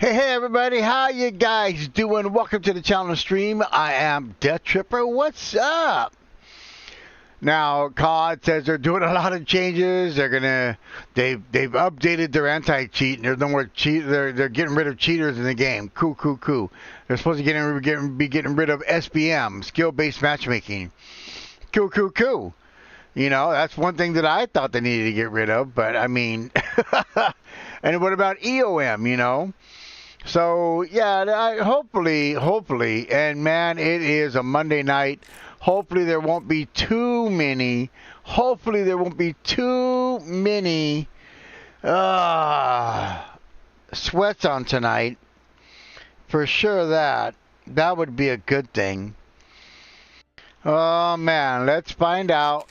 Hey everybody, how you guys doing? Welcome to the channel stream. I am Dethtripper. What's up? Now, COD says they're doing a lot of changes. They've updated their anti-cheat, and there's no more cheat. They're getting rid of cheaters in the game. Cool. They're supposed to be getting rid of SBM, skill-based matchmaking. Cool. You know, that's one thing that I thought they needed to get rid of. But I mean, and what about EOM? You know. So, yeah, hopefully, and man, it is a Monday night. Hopefully there won't be too many sweats on tonight. For sure that would be a good thing. Oh, man, let's find out.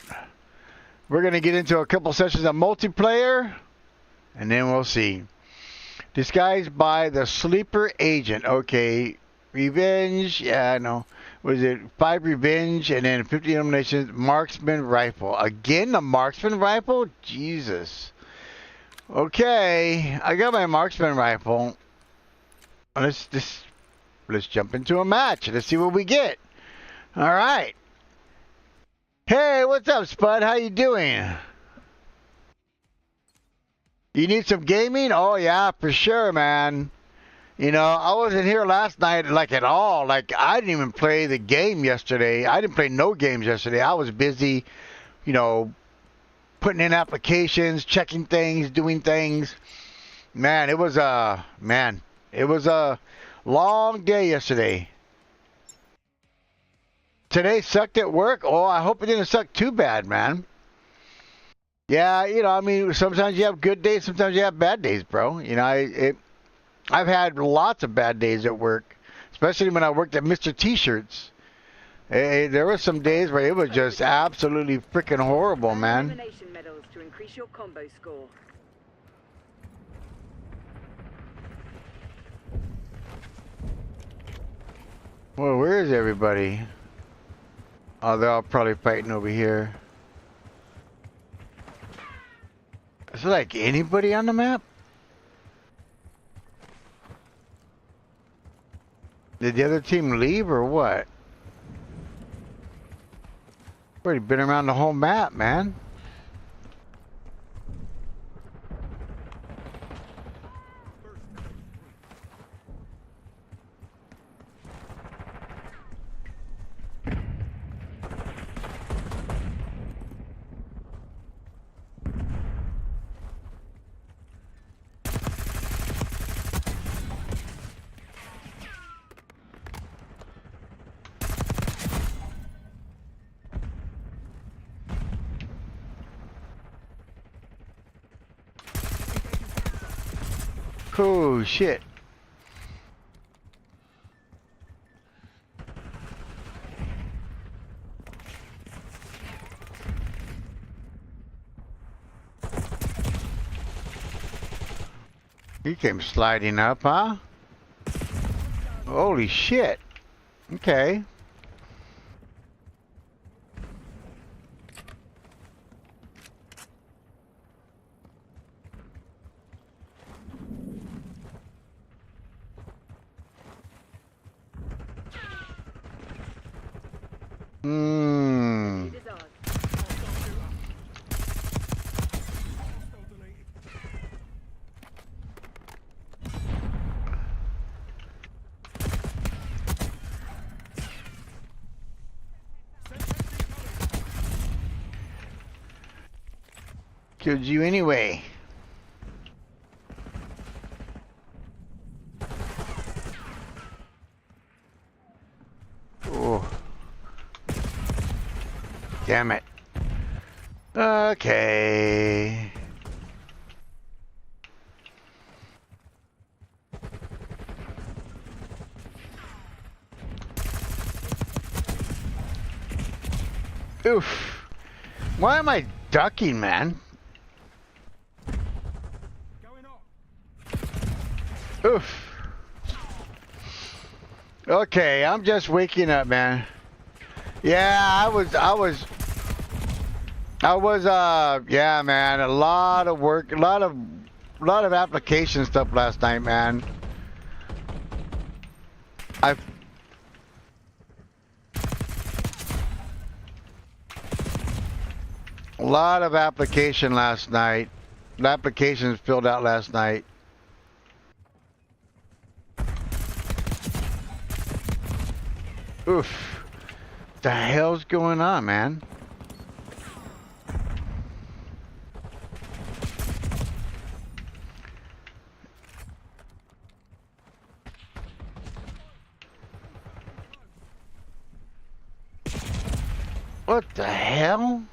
We're going to get into a couple sessions of multiplayer, and then we'll see. Disguised by the sleeper agent. Okay. Revenge. Yeah, no. Was it 5 revenge and then 50 eliminations? Marksman rifle. Again, the marksman rifle? Jesus. Okay. I got my marksman rifle. Let's jump into a match. Let's see what we get. All right. Hey, what's up, Spud? How you doing? You need some gaming? Oh, yeah, for sure, man. You know, I wasn't here last night, like, at all. Like, I didn't even play the game yesterday. I didn't play no games yesterday. I was busy, you know, putting in applications, checking things, doing things. Man, it was a long day yesterday. Today sucked at work? Oh, I hope it didn't suck too bad, man. Yeah, you know, I mean, sometimes you have good days, sometimes you have bad days, bro. You know, I've had lots of bad days at work, especially when I worked at Mr. T-Shirts. There were some days where it was just absolutely freaking horrible, man. Elimination medals to increase your combo score. Well, where is everybody? Oh, they're all probably fighting over here. Is there like anybody on the map? Did the other team leave or what? Already been around the whole map, man. Oh, shit. He came sliding up, huh? Holy shit. Okay. Killed you anyway. Oh. Damn it. Okay. Oof. Why am I ducking, man? Oof. Okay, I'm just waking up, man. Yeah, I was, yeah, man, a lot of work, a lot of application stuff last night, man. I a lot of application last night. The applications filled out last night. Oof. The hell's going on, man? What the hell?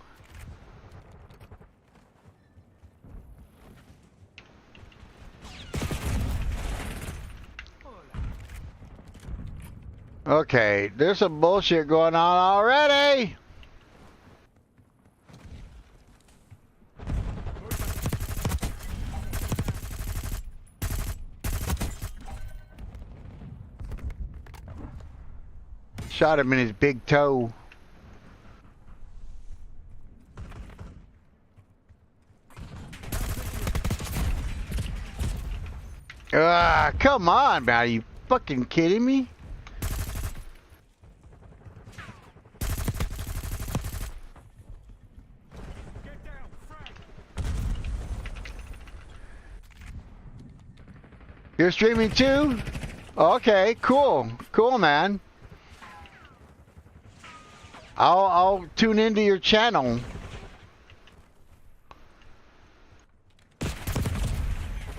Okay, there's some bullshit going on already. Shot him in his big toe. Ah, come on, man. Are you fucking kidding me? You're streaming too? Okay, cool. Cool, man. I'll tune into your channel.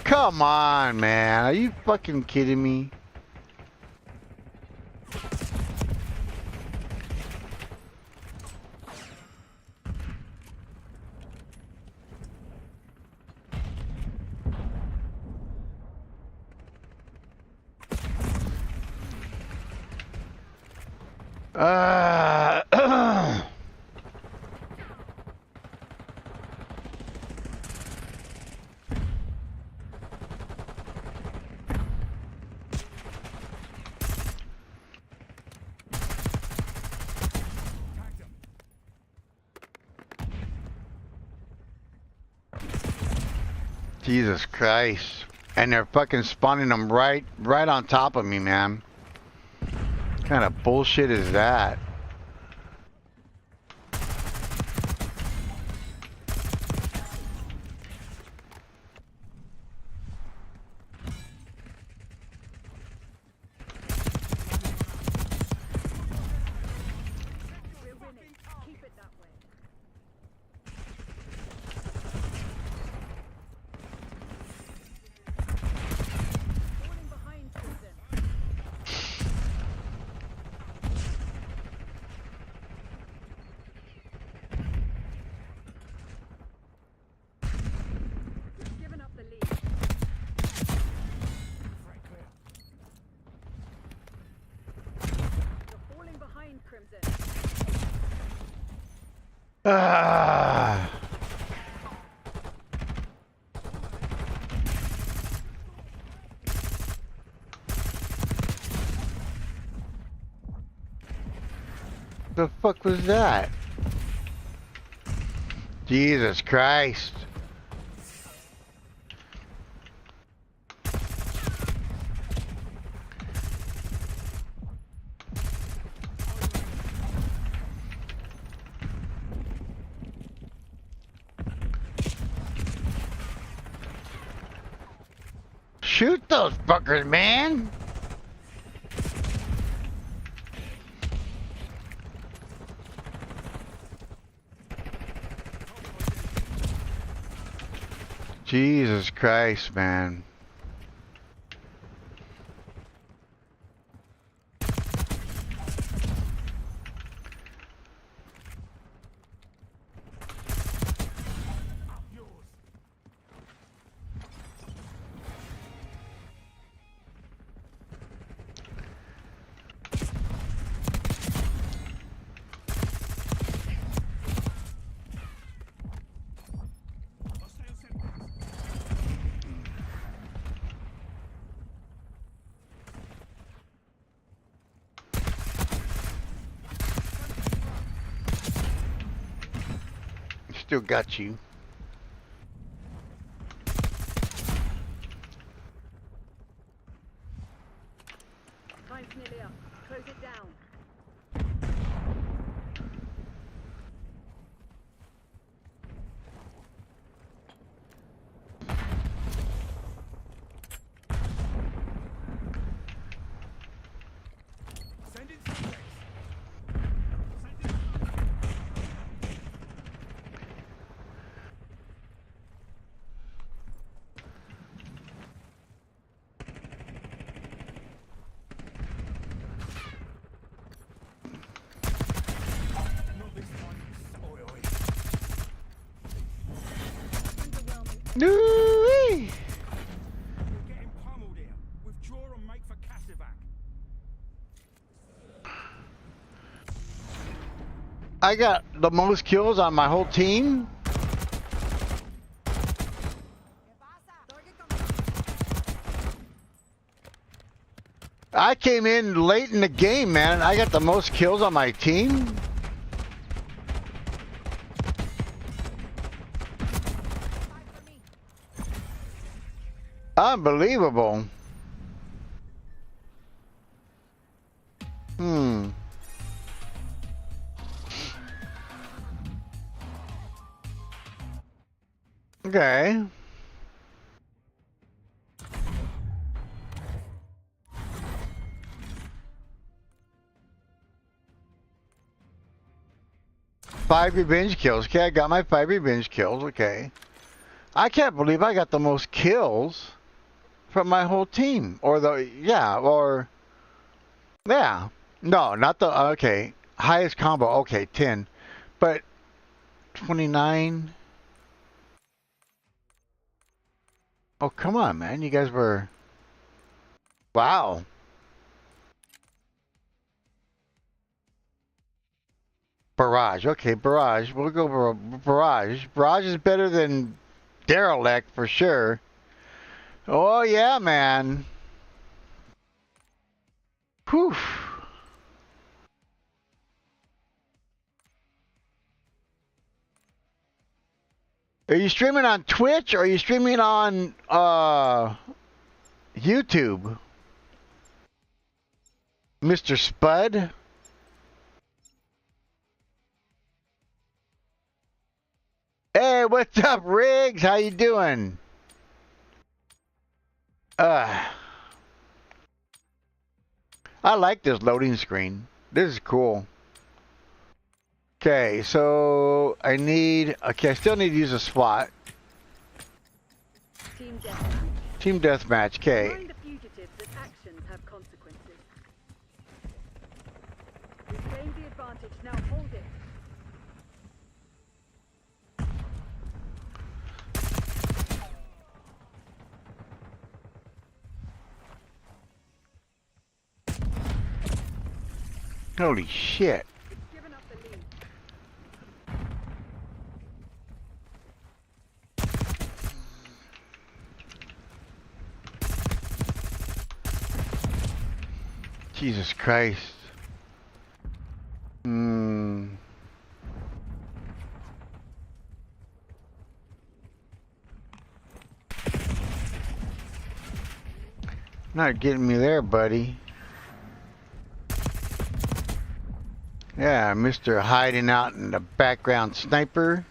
Come on, man. Are you fucking kidding me? Jesus Christ. And they're fucking spawning them right on top of me, man. What kind of bullshit is that? We're winning. Keep it that way. Falling behind, Crimson. We've given up the lead. You're falling behind, Crimson. Ah. The fuck was that? Jesus Christ. Shoot those fuckers, man! Jesus Christ, man. Still got you. Time time's nearly up. Close it down. Send in subjects. Not this time. Oi, oi. Underwhelming. Woo-wee. We're getting pummeled here. Withdraw and make for Cassivac. I got the most kills on my whole team. I came in late in the game, man. I got the most kills on my team. Unbelievable. Okay. Five revenge kills. Okay, I got my 5 revenge kills. Okay. I can't believe I got the most kills from my whole team. Or the, yeah, or, yeah. No, not the, okay. Highest combo, okay, 10. But 29. Oh, come on, man. You guys were, wow. Barrage. Okay, Barrage. We'll go for Barrage. Barrage is better than Derelict for sure. Oh, yeah, man. Whew. Are you streaming on Twitch or are you streaming on YouTube? Mr. Spud? Hey, what's up, Riggs? How you doing? I like this loading screen. This is cool. Okay, so I need... Okay, I still need to use a SWAT. Team deathmatch. Team Deathmatch, okay. Remind the fugitives that actions have consequences. We've gained the advantage. Now hold it. Holy shit. We've given up the lead. Jesus Christ. Not getting me there, buddy. Yeah, Mr. Hiding out in the background sniper.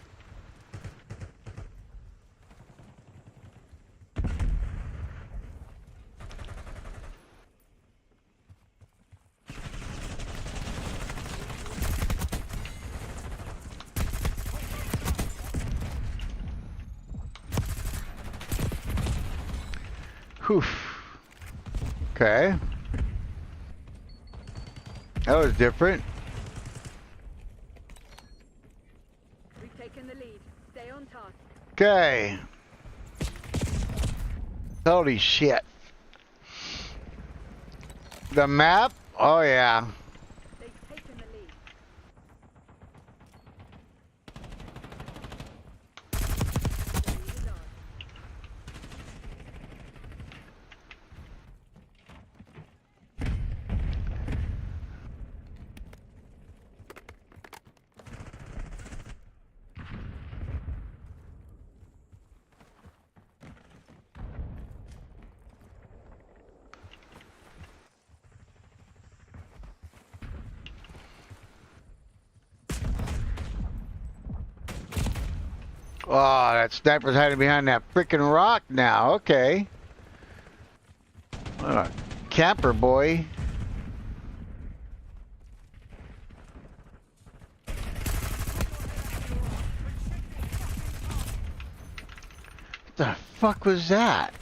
Whew. Okay. That was different. We've taken the lead. Stay on task. Okay. Holy shit. The map? Oh yeah. They've taken the lead. The lead is ours. Oh, that sniper's hiding behind that freaking rock now. Okay. What a camper boy. What the fuck was that?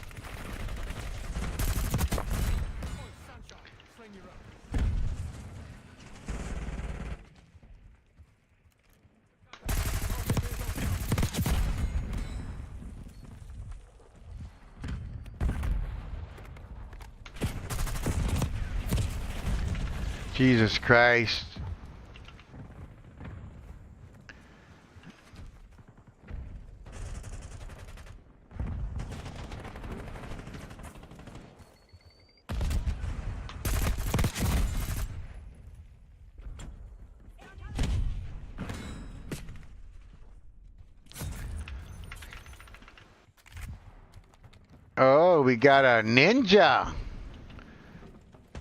Jesus Christ. Oh, we got a ninja.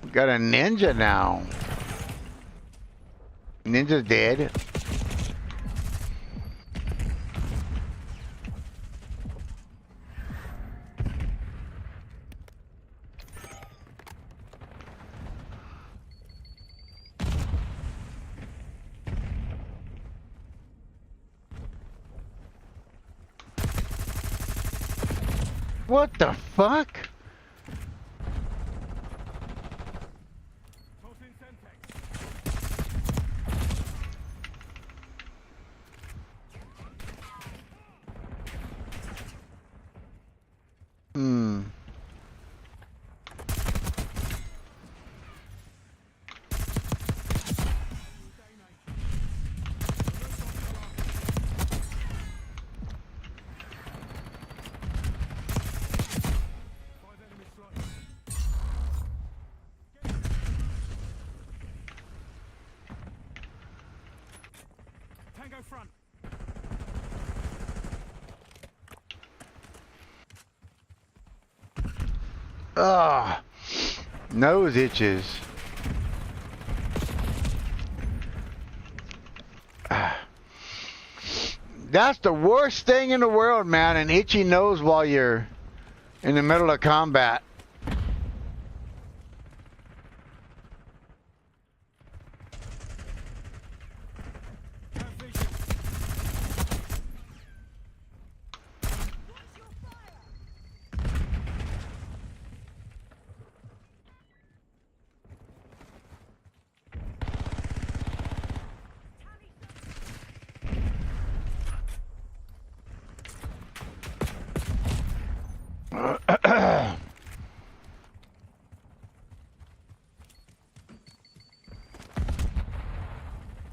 We got a ninja now. Ninja's dead. What the fuck? Hmm. Tango front. Ugh. Nose itches. That's the worst thing in the world, man, an itchy nose while you're in the middle of combat. Have vision.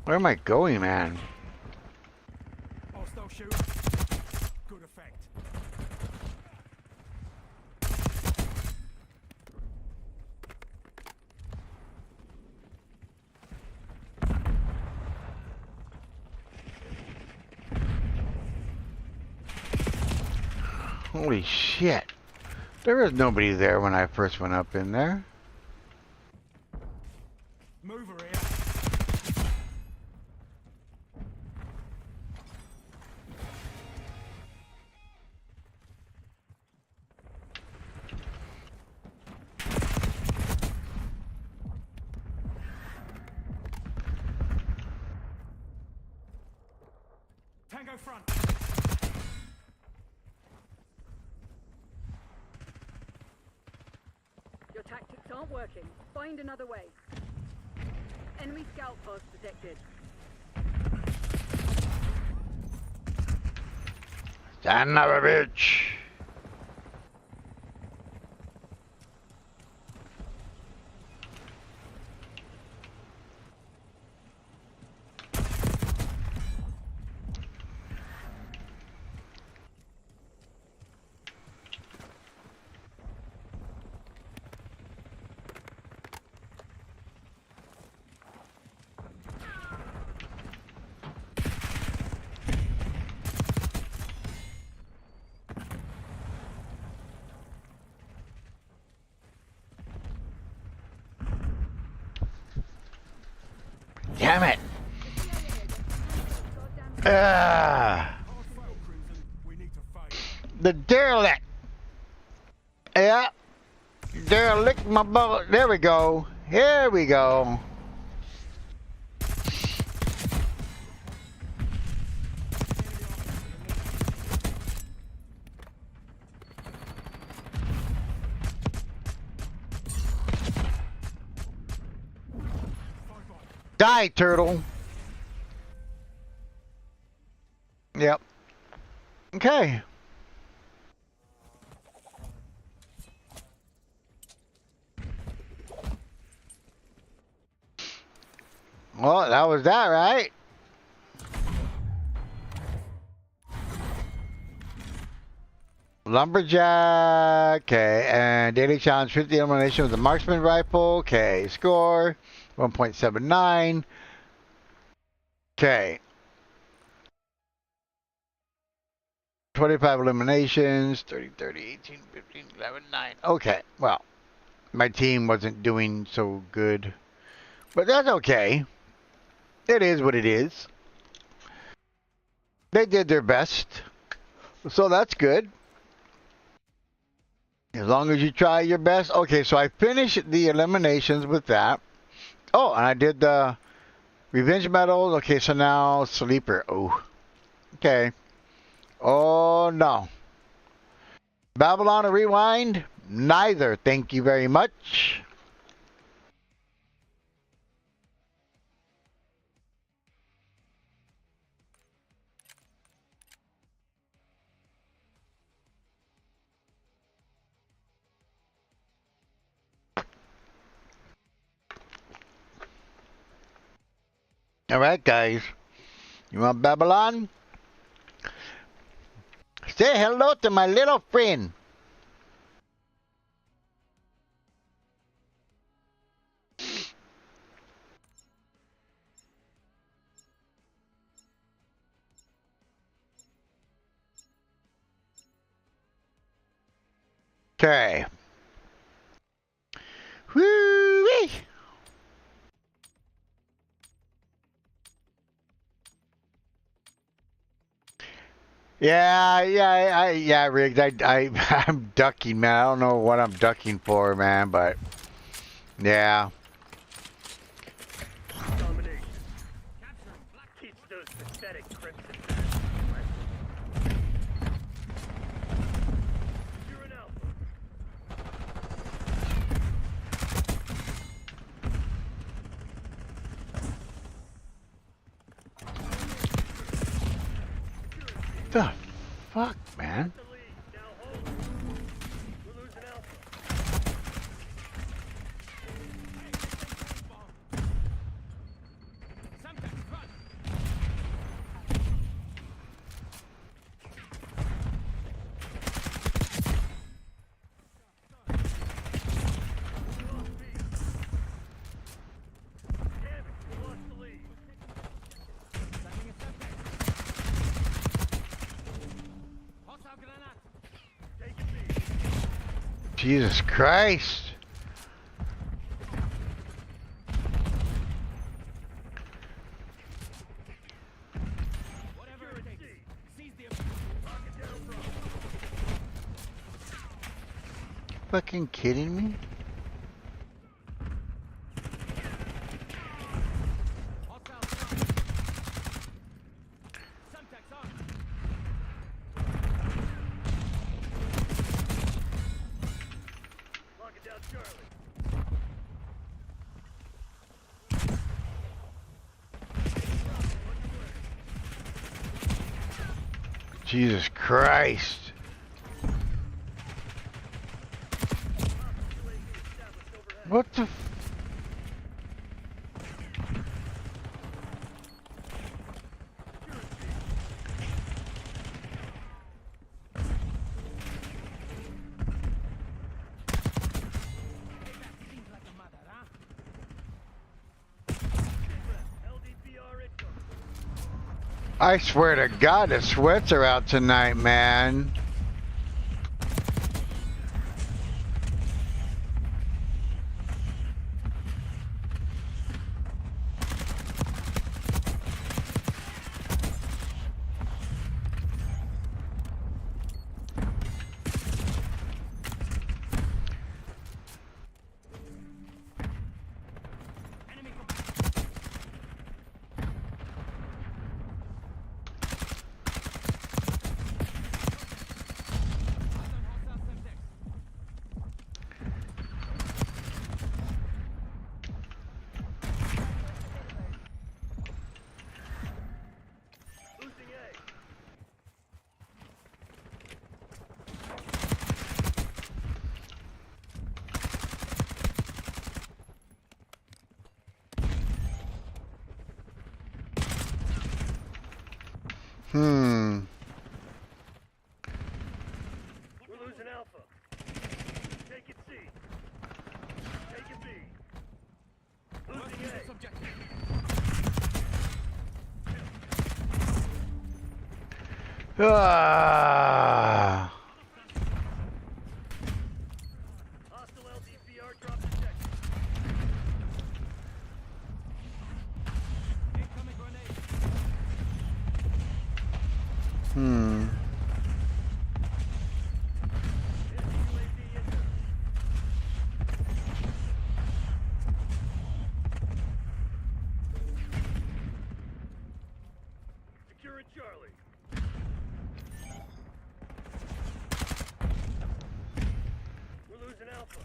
Where am I going, man? Hostile shooter. Good effect. Holy shit. There was nobody there when I first went up in there. Mover here. Tango front. Your tactics aren't working. Find another way. Enemy scout post detected. Son of a bitch. Damn it. Ah. Hard fail, Crimson. The derelict. Yeah. Derelict my bullet. There we go. Here we go. Die, turtle. Yep. Okay. Well, that was that, right? Lumberjack. Okay. And daily challenge 50 elimination with the marksman rifle. Okay. Score 1.79. Okay. 25 eliminations, 30, 30, 18, 15, 11, 9. Okay, well, my team wasn't doing so good. But that's okay. It is what it is. They did their best. So that's good. As long as you try your best. Okay, so I finished the eliminations with that. Oh, and I did the revenge medals. Okay, so now sleeper. Oh, okay. Oh, no. Babylon or Rewind? Neither. Thank you very much. All right, guys. You want Babylon? Say hello to my little friend. Okay. Whoo-wee. Yeah, Riggs. I'm ducking, man. I don't know what I'm ducking for, man, but yeah. Domination. Capture black. Teach those pathetic crimson. You're an alpha. The fuck, man? The lead. Now hold. We're losing alpha. Sometimes run. Damn it, we lost the lead. Jesus Christ. Whatever it takes. Seize the rocket down, bro. Fucking kidding me? Jesus Christ. What the f- I swear to God, the sweats are out tonight, man. Hmm. We're losing Alpha. Take it C. Take it B. Losing A. Subjective. Ah. Hostile LDPR drop detected. Incoming grenade. Hmm. Enemy UAV inbound. Securing Charlie. We're losing Alpha.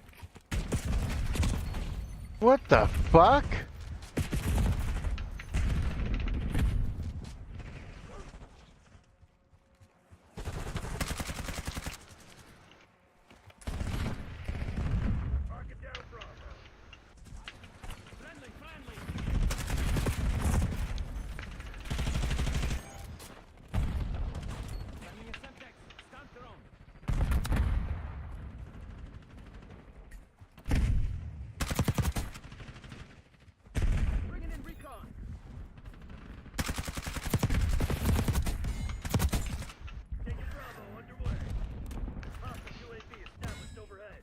What the fuck? Target down Bravo. Friendly, friendly. Sending a Semtex. Stand drone. Bringing in recon. Taking Bravo underway. Hostile UAV established overhead.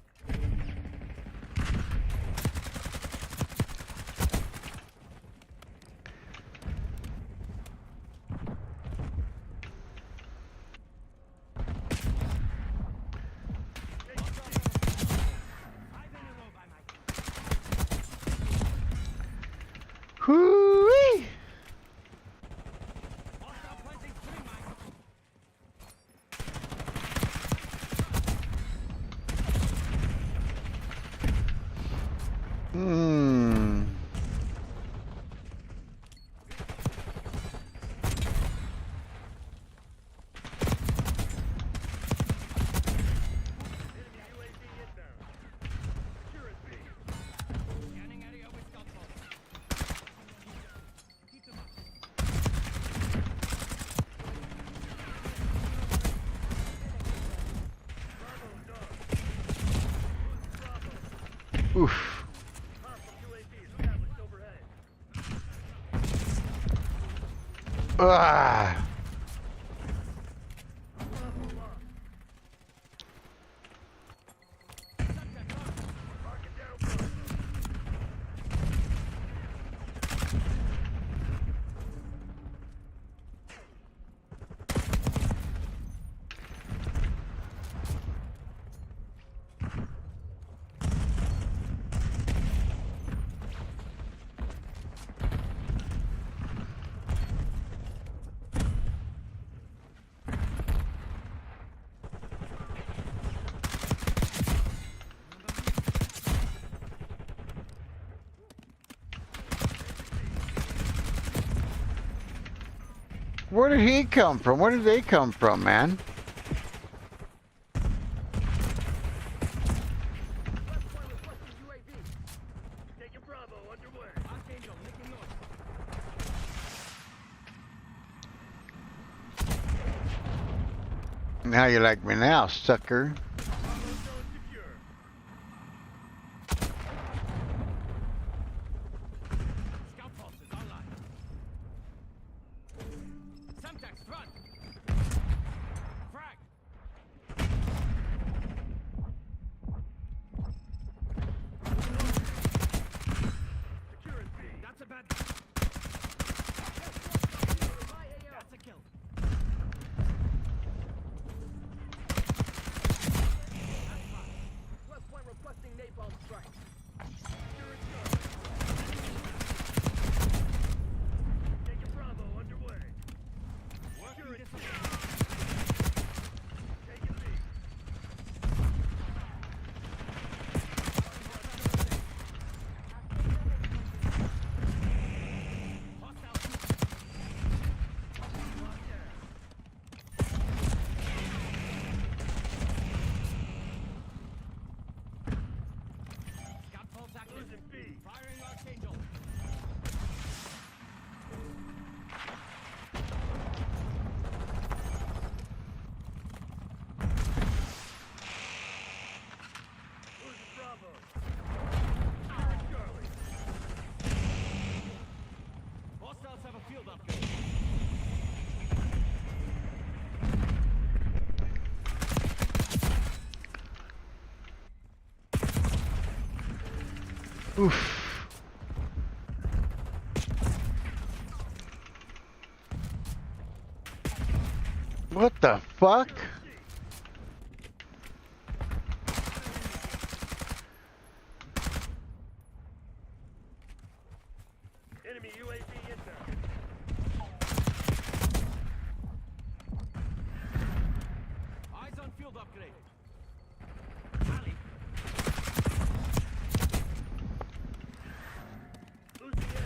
I've been a row by my Hoo-wee. hostile planting string mine. Hmm. Enemy UAV inbound. Securing B. Scanning area with scout pulse. Keep them up. Bravo done. Losing Bravo. Oof. Hostile UAV established overhead. Ah. Bravo lost. Target down Bravo. Where did he come from? Where did they come from, man? West point requesting UAV. Taking Bravo underway. Archangel making noise. Now you like me now, sucker. Bravo zone secure. Scout pulse is online. Semtex front. Frag. Securing B. That's a bad guy. My AO. That's a kill. West point requesting napalm strike. Securing Charlie. Taking Bravo underway. Securing C. Taking B. Oof. What the fuck? Enemy UAV inbound. Eyes on field upgrade. Ali. Losing A.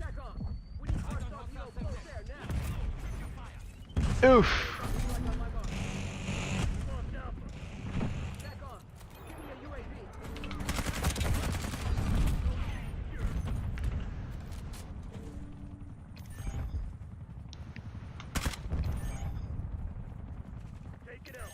Back off. We need our stock no close there now. Oof. Like on my mark. Lost Alpha. Back off. Give me a UAV. Take it out.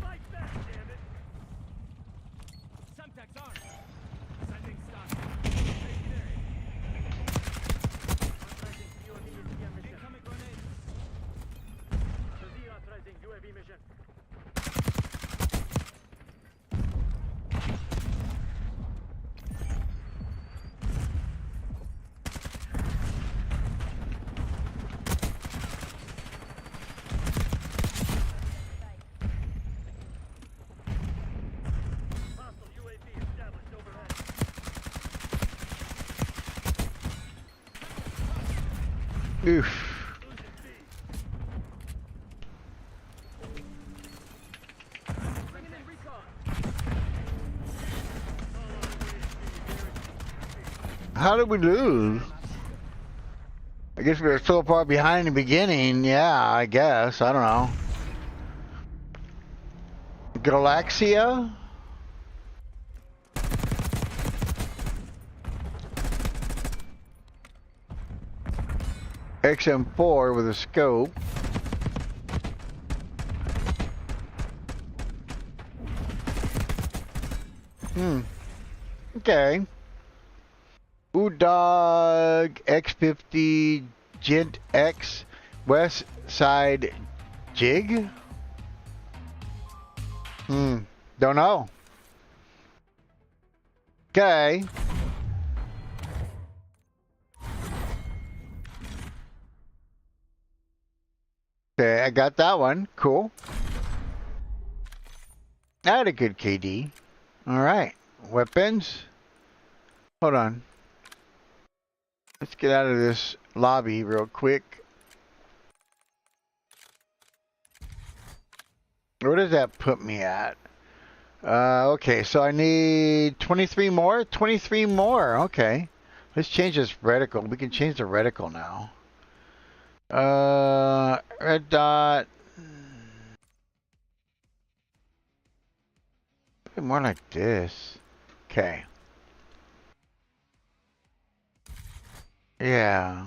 Fight back, damn it. Semtex armed. Sending stun. Taking A. Authorizing UAV mission. Incoming grenade. THURSAY authorizing UAV mission. Hostile UAV established overhead. Oof. Losing B. Bringing in recon. How did we lose? I guess we were so far behind in the beginning. Yeah, I guess. I don't know. Galaxia? XM4 with a scope. Okay. Udog X50 Gent X West Side Jig? Don't know. Okay. Okay, I got that one. Cool. I had a good KD. Alright. Weapons. Hold on. Let's get out of this lobby real quick. Where does that put me at? Okay, so I need 23 more? 23 more, okay. Let's change this reticle. We can change the reticle now. Red dot. More like this. Okay. Yeah.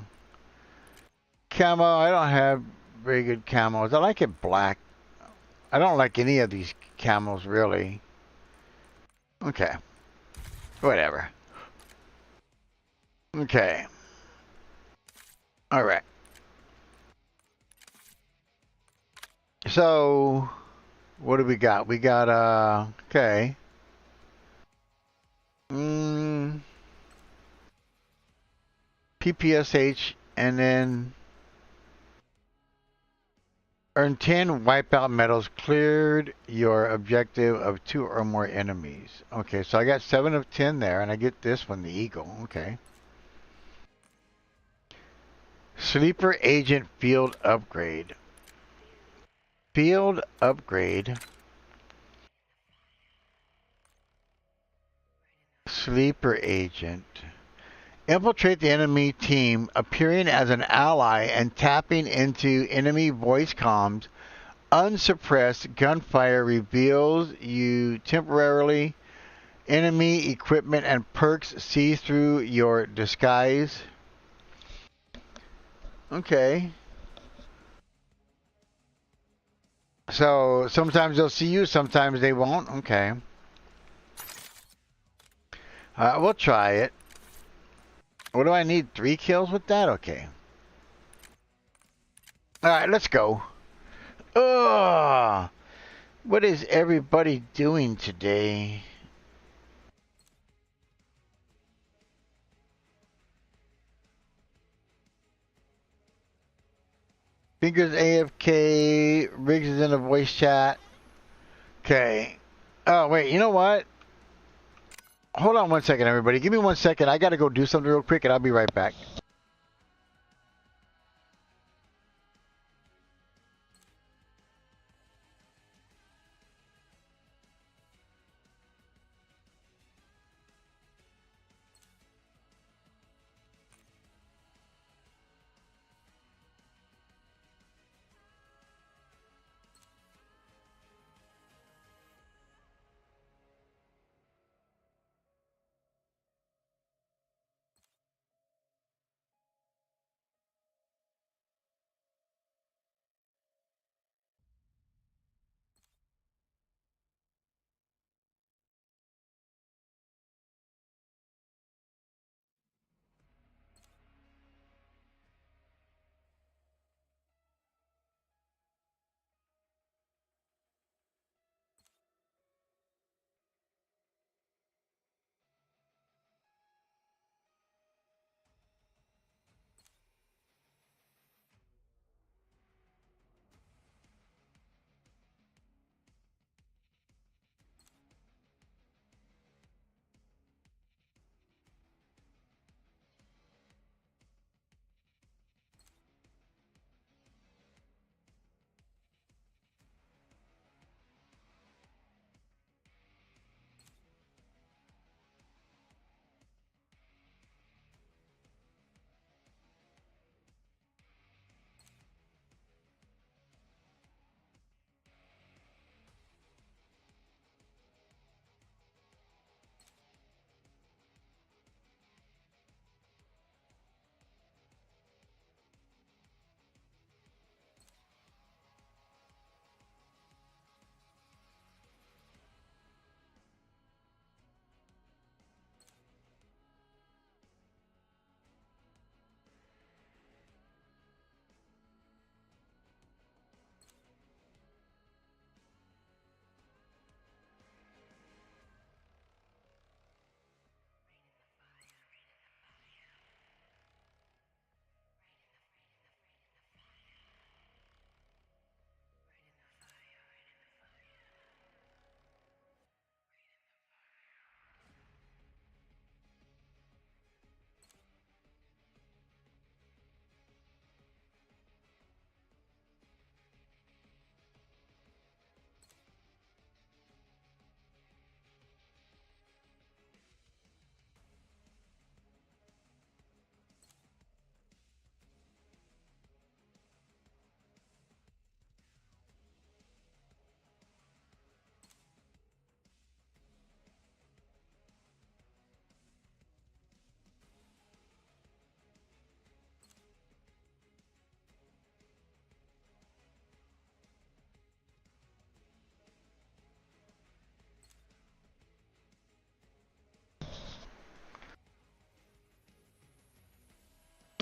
Camo, I don't have very good camos. I like it black. I don't like any of these camos, really. Okay. Whatever. Okay. Alright. So, what do we got? We got, okay. PPSH, and then earn 10 wipeout medals, cleared your objective of 2 or more enemies. Okay, so I got 7 of 10 there, and I get this one, the Eagle. Okay. Sleeper Agent Field Upgrade. Field Upgrade. Sleeper Agent. Infiltrate the enemy team, appearing as an ally and tapping into enemy voice comms. Unsuppressed gunfire reveals you temporarily. Enemy equipment and perks see through your disguise. Okay. So sometimes they'll see you, sometimes they won't. Okay. We'll try it. What do I need? 3 kills with that? Okay. Alright, let's go. Ugh! What is everybody doing today? Fingers AFK. Riggs is in a voice chat. Okay. Oh, wait, you know what? Hold on 1 second, everybody. Give me 1 second. I gotta go do something real quick, and I'll be right back.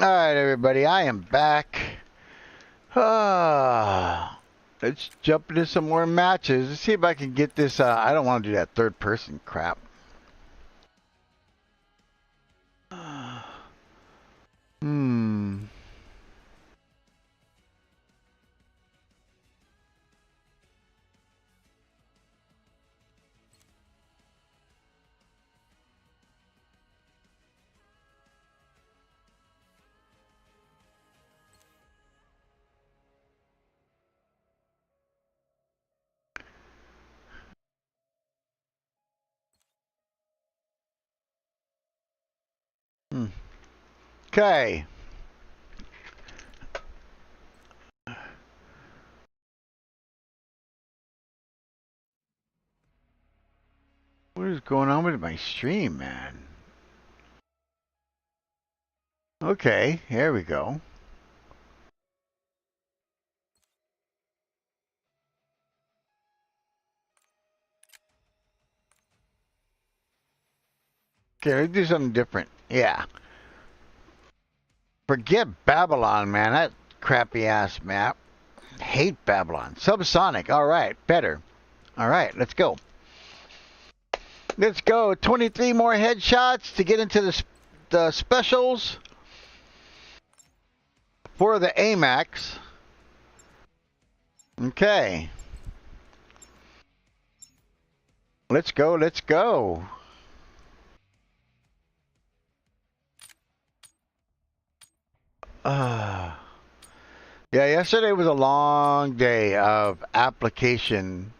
Alright, everybody, I am back. Let's jump into some more matches. Let's see if I can get this. I don't want to do that third person crap. Hmm. Okay. What is going on with my stream, man? Okay, here we go. Okay, let's do something different. Yeah. Forget Babylon, man. That crappy ass map. Hate Babylon. Subsonic. All right, better. All right, let's go. Let's go. 23 more headshots to get into the specials for the AMAX. Okay. Let's go. Let's go. Yeah, yesterday was a long day of application,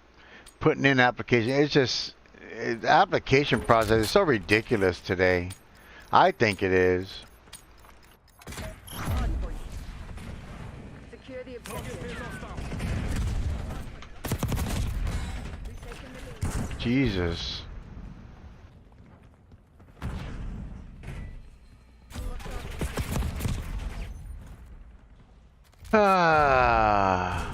putting in application. It's just, the application process is so ridiculous today. I think it is. Hardpoint. Secure the objective. We've taken the lead. Jesus. Ah.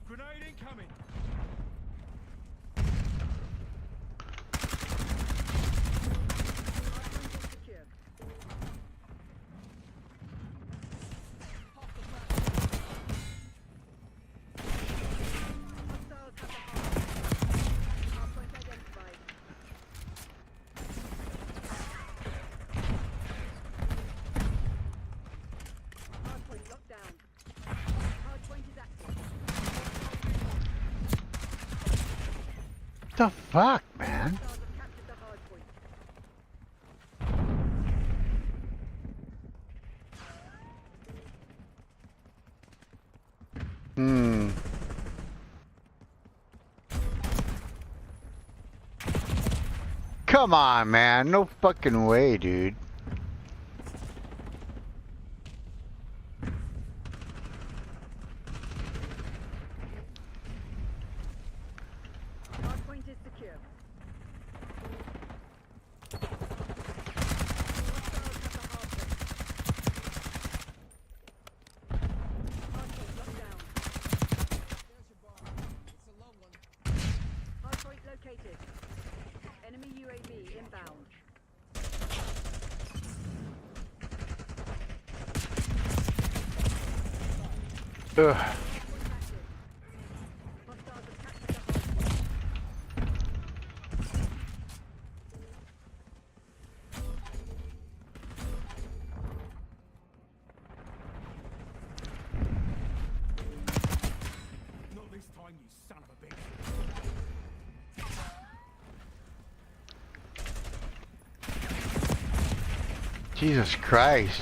Grenade incoming. Hardpoint is secure. Hostiles have the hardpoint. Hardpoint identified. Hardpoint locked down. Hardpoint is active. The fuck, man? Hostiles have captured the hardpoint. Hmm. Come on, man. No fucking way, dude. Hardpoint is secure. Hostiles have the hardpoint. Hardpoint locked down. Hardpoint located. Enemy UAV inbound. Ugh. Hardpoint active. Hostiles have captured the hardpoint. Not this time, you son of a bitch. Jesus Christ.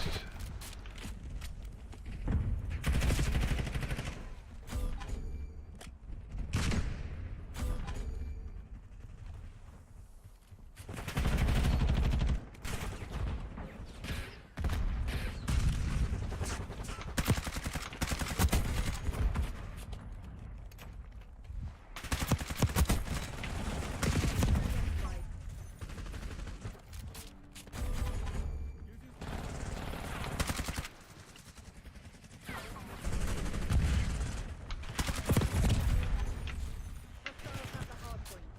Hostiles have the hardpoint.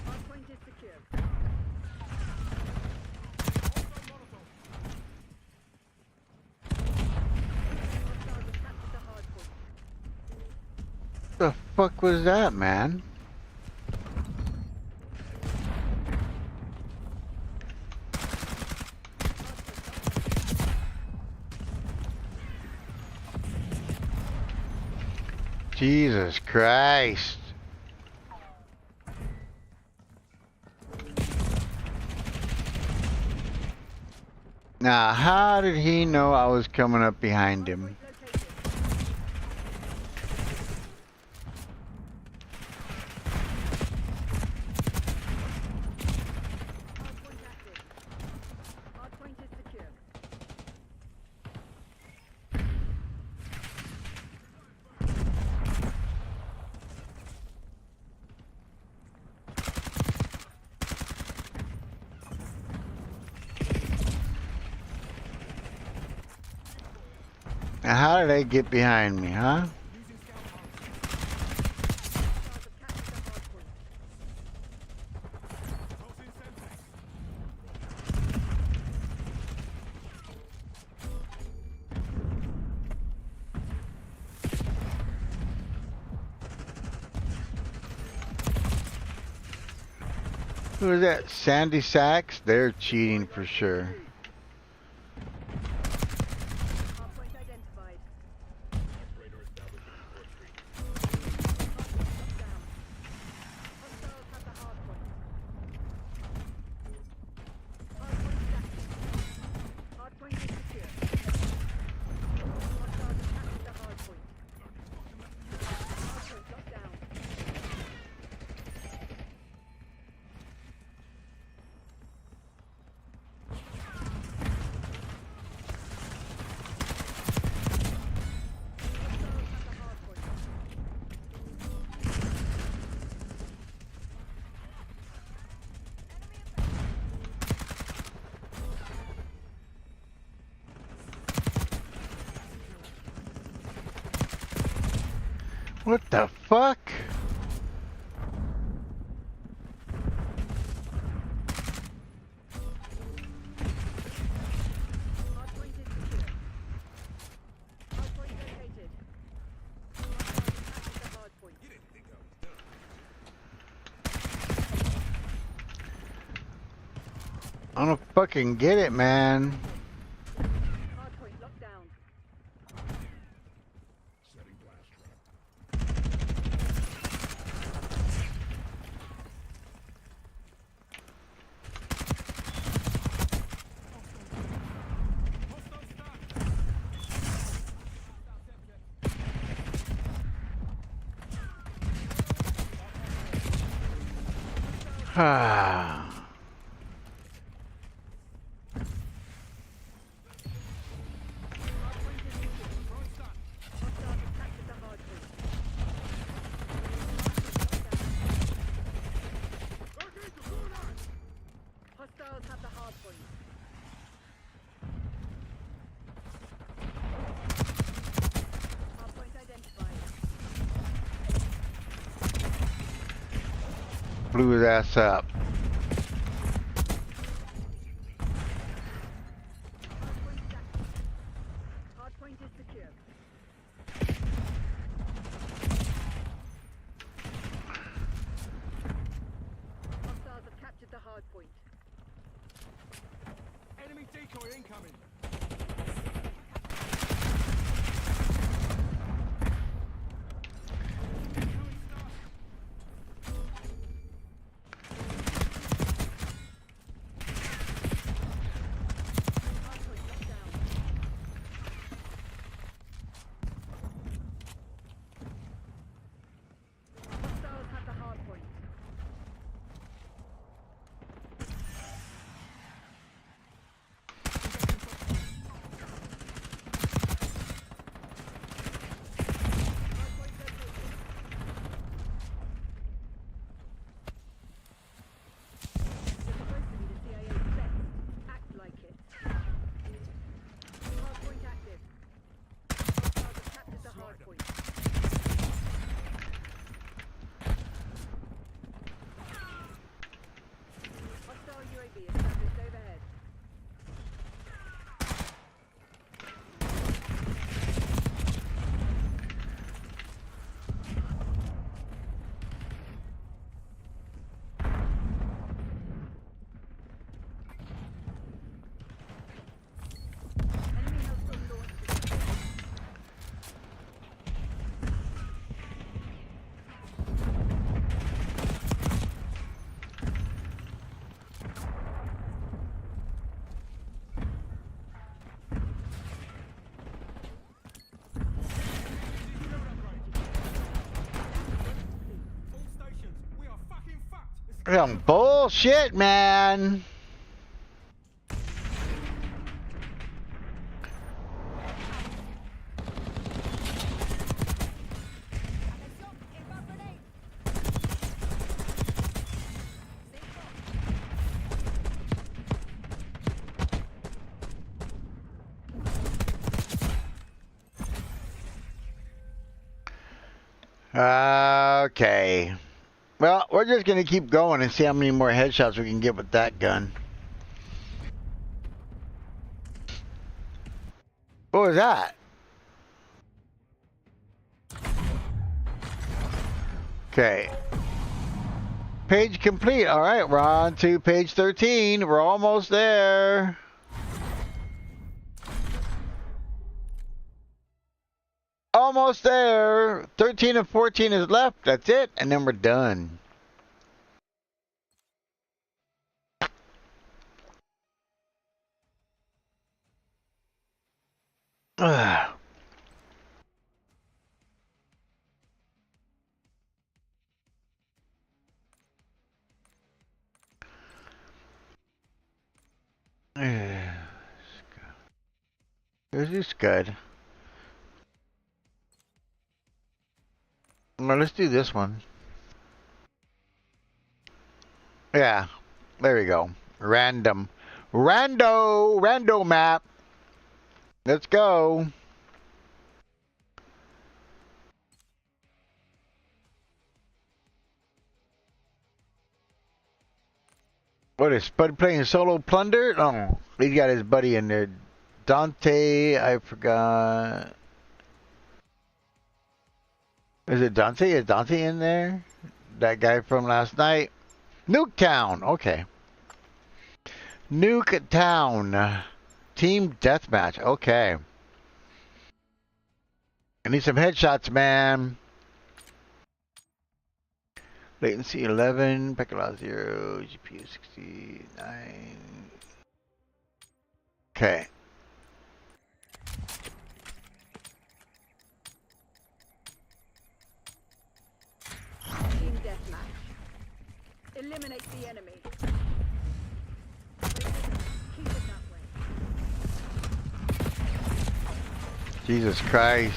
Hardpoint is secure. Hostiles have captured the hardpoint. The fuck was that, man? Jesus Christ. Now, how did he know I was coming up behind him? Located. Hardpoint active. Hardpoint Now how did they get behind me, huh? Using scout pulse. Tossing Semtex. Who is that? Sandy Sacks? They're cheating for sure. Hardpoint identified. Operator establishing report stream. Down. Hostiles have the hardpoint. Hardpoint stacked. Hardpoint is secure. Hostiles have captured the hardpoint. Hardpoint locked down. Hostiles have the hardpoint. What the fuck? Hardpoint is secure. Hardpoint located. Hostiles have captured the hardpoint. You didn't think I was done. I don't fucking get it, man. Hardpoint locked down. Setting blast trap. Hostile stun. Ah. Hardpoint is secure. Throwing stun. Hostiles have captured the hardpoint. Target to corner! Hostiles have the hardpoint. Hardpoint identified. Blew his ass up. Hardpoint stacked. Hardpoint is secure. Hostiles have captured the hardpoint. Enemy decoy incoming. Throwing stun. Hardpoint locked down. Hostiles have the hardpoint. Hardpoint located. You're supposed to be the CIA's best. Act like it. Hardpoint active. Hostiles have captured the hardpoint. Hostile UAV established overhead. Enemy hostile launched. Shield upgrade. All stations. We are fucking fucked. Escape. Some bullshit, man. Okay. Well, we're just going to keep going and see how many more headshots we can get with that gun. What was that? Okay. Page complete. All right, we're on to page 13. We're almost there. Almost there. 13 and 14 is left. That's it. And then we're done. Ugh. This is good. Well, let's do this one. Yeah, there we go. Random. Rando map. Let's go. What is Spud playing solo plunder? Oh, he's got his buddy in there. Dante, I forgot. Is it Dante? Is Dante in there? That guy from last night? Nuketown. Okay. Nuketown. Team deathmatch. Okay. I need some headshots, man. Latency 11, Pekala 0, GPU 69. Okay. Team deathmatch. Eliminate the enemy. Keep it that way. Jesus Christ.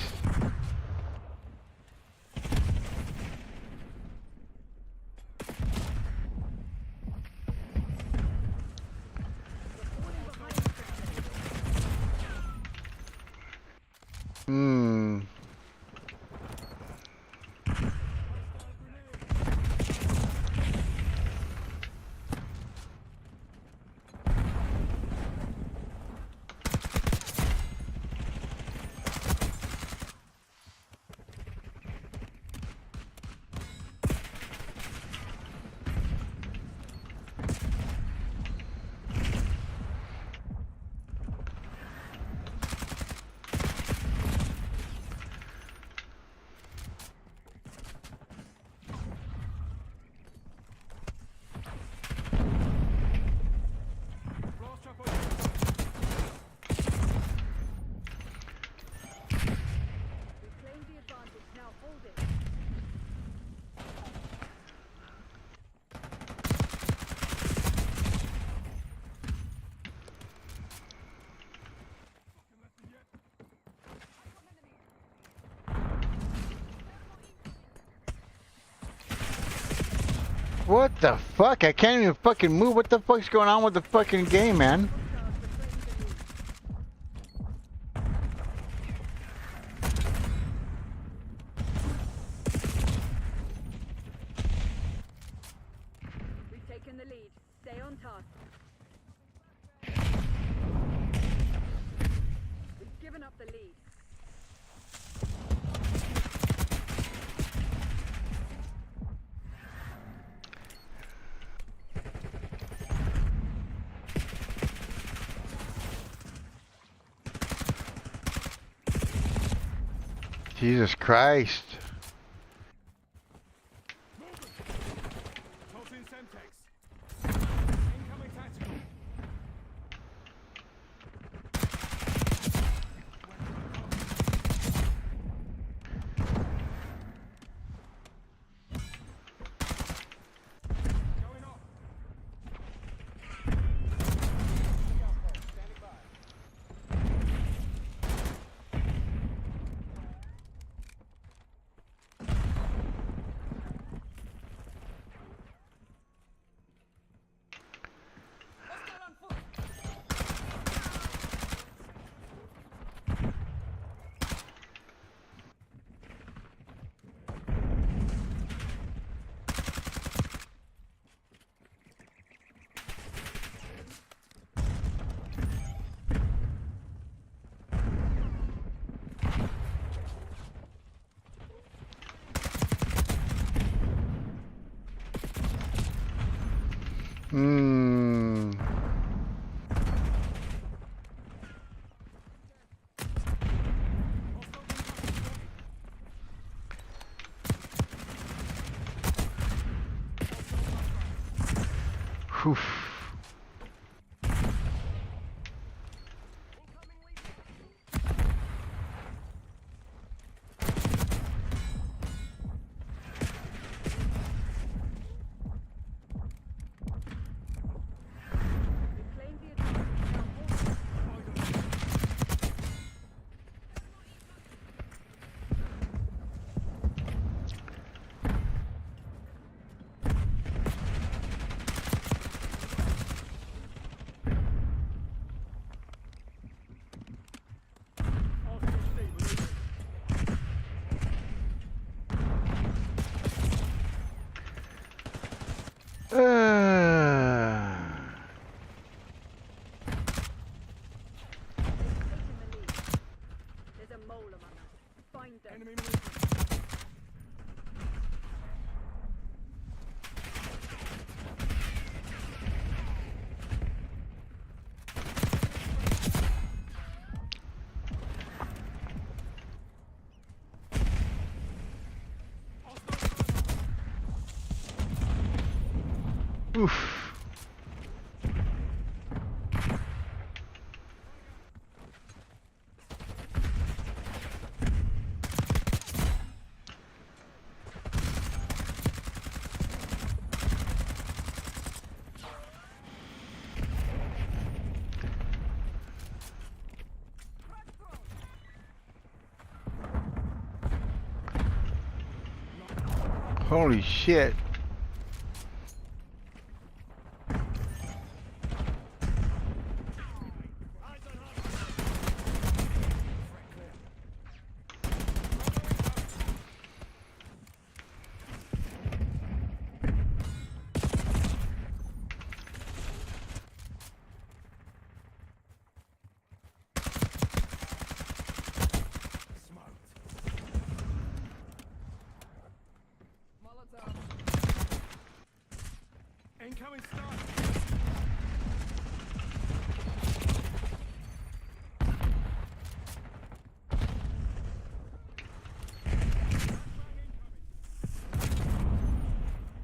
Reclaim the advantage. Now hold it. What the fuck? I can't even fucking move. What the fuck's going on with the fucking game, man? We've taken the lead. Stay on task. We've given up the lead. Jesus Christ. Tossing Semtex. Incoming tactical. Going off. Standing by. mole among us. Find them. Enemy movement. Oof. Holy shit. Incoming stun.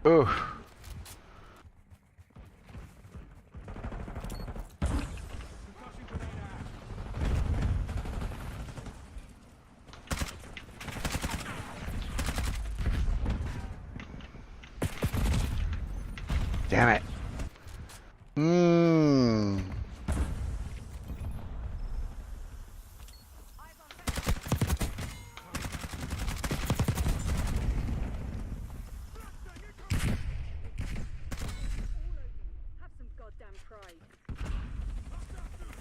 Oof. Concussion grenade out. Damn it. Mmm. Have some goddamn pride. Hostile stun.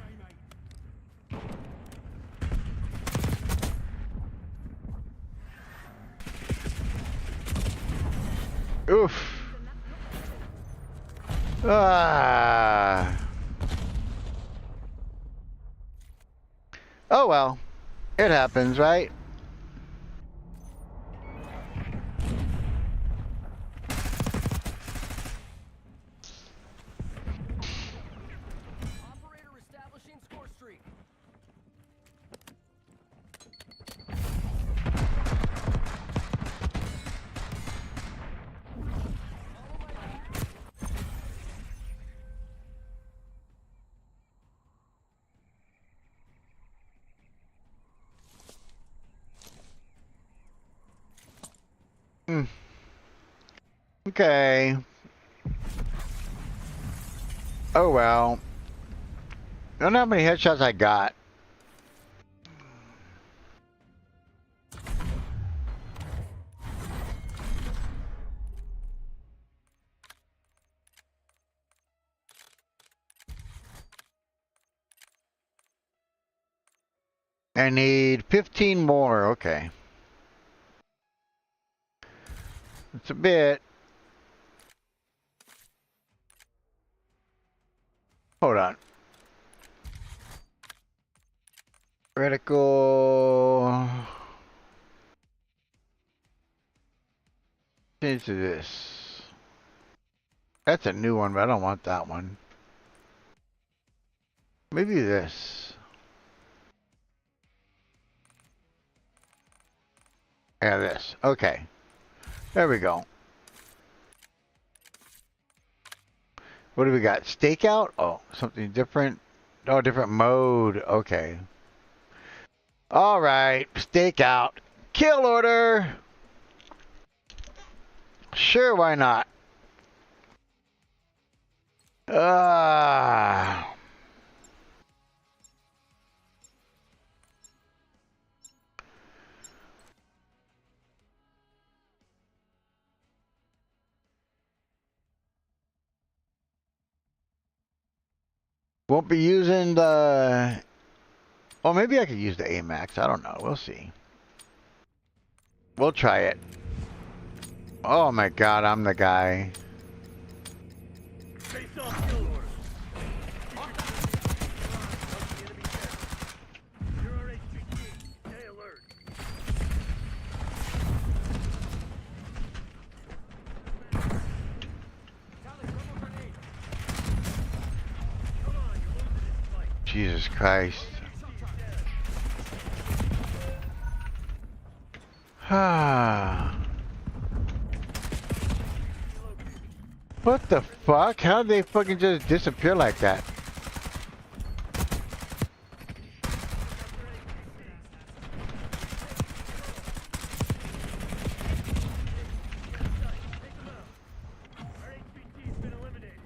Game mate. Oof. Ah. Oh well. It happens, right? Operator establishing score streak. Mm. Okay. Oh well. I don't know how many headshots I got. I need 15 more. Okay. It's a bit. Hold on. Reticle. Change to this. That's a new one, but I don't want that one. Maybe this. Yeah, this. Okay. There we go. What do we got? Stakeout? Oh, something different. Oh, different mode. Okay. All right. Stakeout. Kill order. Sure, why not? Ah. Won't be using the... Or maybe I could use the AMAX. I don't know. We'll see. We'll try it. Oh my god, I'm the guy. Face off kill orders. You're our HPT. Stay alert. Come on, you're losing this fight. Jesus Christ. What the fuck? How did they fucking just disappear like that? Our HPT's been eliminated.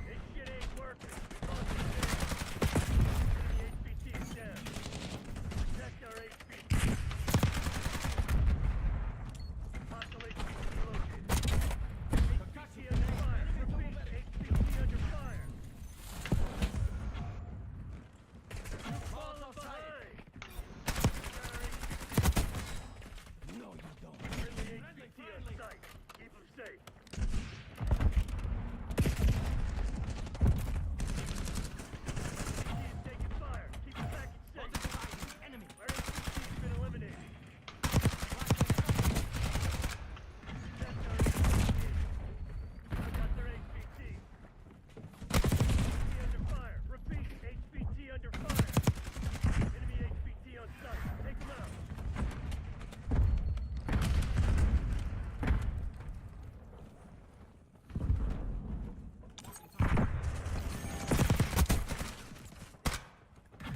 This shit ain't working. We lost the enemy HPT is down. Protect our HPT. Hostile HPT located. HPT under fire. Repeat, HPT under fire. Falling behind. No, you don't. Friendly HPT on site. Keep them safe. HPT is taking fire. Keep the package safe. Enemy. Our HPT's been eliminated. That's our HPT. Got their HPT. HPT under fire. Repeat, HPT under fire. Enemy HPT on site. Take them out.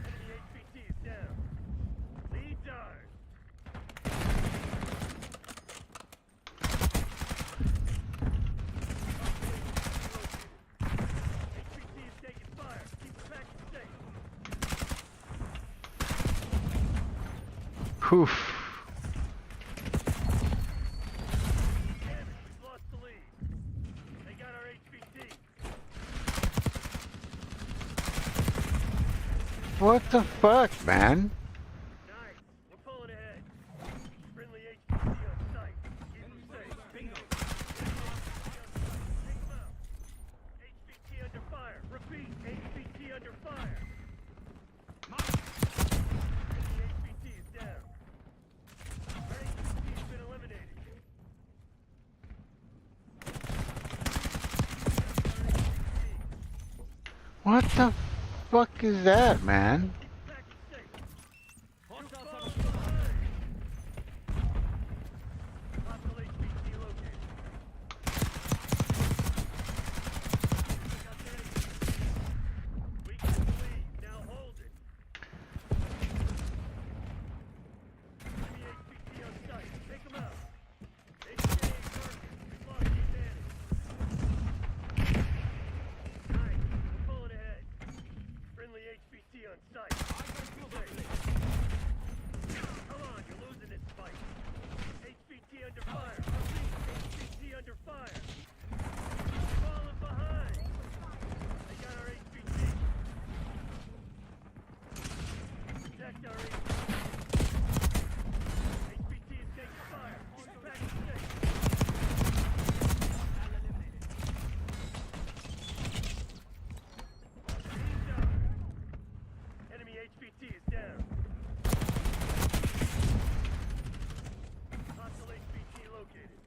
Enemy HPT is down. Lead dive. HPT is taking fire. Keep the package safe. Whew. Damn it, we've lost the lead. They got our HPT. What the fuck, man? Nice. We're pulling ahead. Friendly HPT on site. Keep them safe. Bingo. Take them out. HPT under fire. Repeat. HPT under fire. Enemy HPT is down. Our HPT's been eliminated. What the fuck is that, man? Package safe. You're falling behind. Hostile HPT located. Got their HPT. We got the lead. Now hold it. Enemy HPT on site. Take them out. HPT ain't working. We've lost the advantage. Nice. We're pulling ahead. Friendly HPT on site. Come on, you're losing this fight. HPT under fire. Repeat, HPT under fire. Falling behind. They got our HPT. Protect our HPT. HPT is taking fire. Keep the package safe. Lead down. Enemy HPT is down. Hostile HPT located.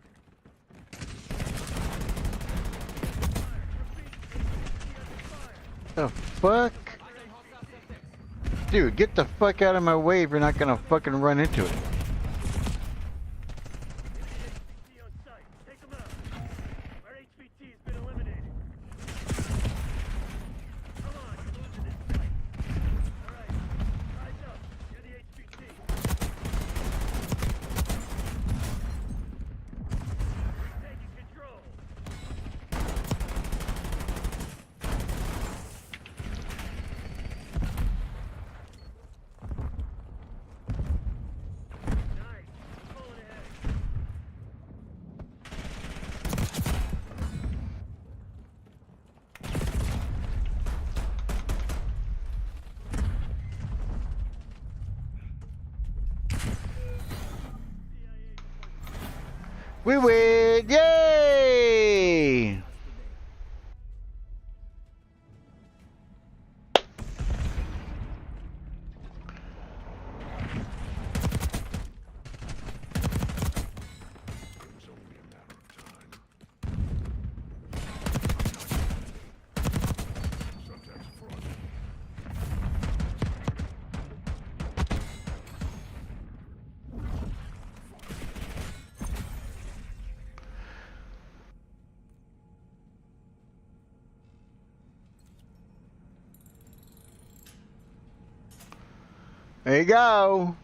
Fire. Repeat, HPT under fire. The fuck? Dude, get the fuck out of my way if you're not gonna fucking run into it. Enemy HPT on site. Take them out. Our HPT's been eliminated. Come on, you're losing this fight. All right, rise up. You're the HPT. We're taking control. We win! Yay! There you go.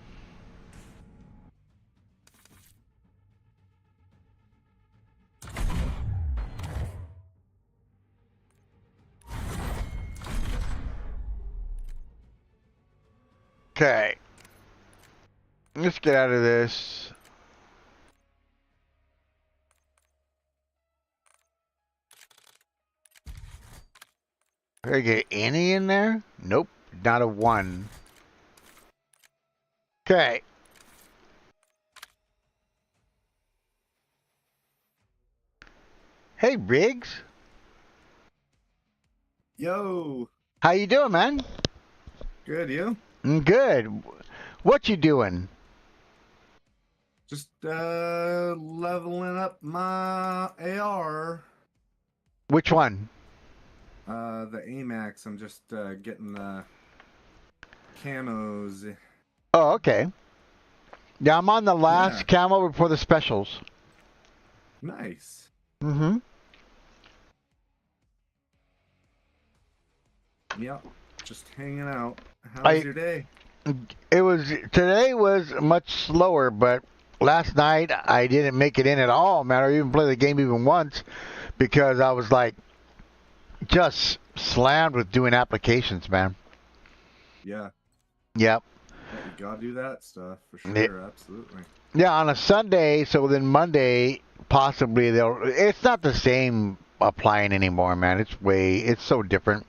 Okay. Let's get out of this. Did I get any in there? Nope, not a one. Okay. Hey, Riggs. Yo. How you doing, man? Good, you? Good. What you doing? Just leveling up my AR. Which one? The AMAX. I'm just getting the camos. Oh, okay. Yeah, I'm on the last camo before the specials. Nice. Mm-hmm. Yep. Just hanging out. How was your day? Today was much slower, but last night I didn't make it in at all, man, or even play the game even once because I was like just slammed with doing applications, man. Yeah. Yep. You gotta do that stuff for sure. Absolutely. Yeah, on a Sunday, so then Monday possibly it's not the same applying anymore, man. It's so different.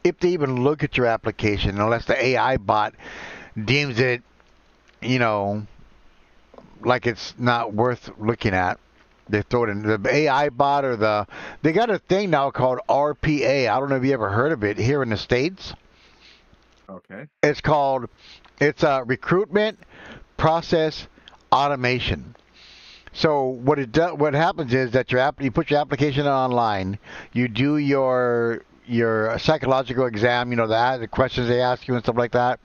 If they even look at your application, unless the AI bot deems it, like it's not worth looking at, they throw it in. The AI bot or they got a thing now called RPA. I don't know if you ever heard of it here in the States. Okay. It's recruitment process automation. So what happens is that you put your application online, you do your psychological exam, the questions they ask you and stuff like that.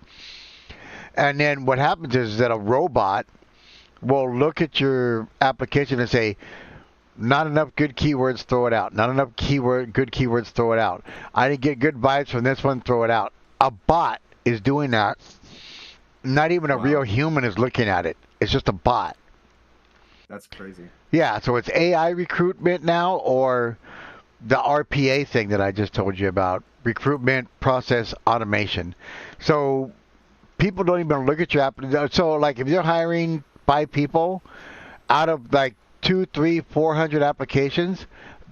And then what happens is that a robot will look at your application and say, not enough good keywords, throw it out. Not enough good keywords, throw it out. I didn't get good vibes from this one, throw it out. A bot is doing that. Not even a real human is looking at it. It's just a bot. That's crazy. Yeah, so it's AI recruitment now, or the RPA thing that I just told you about, recruitment process automation. So people don't even look at your app. So like if you're hiring 5 people out of like 200, 300, 400 applications,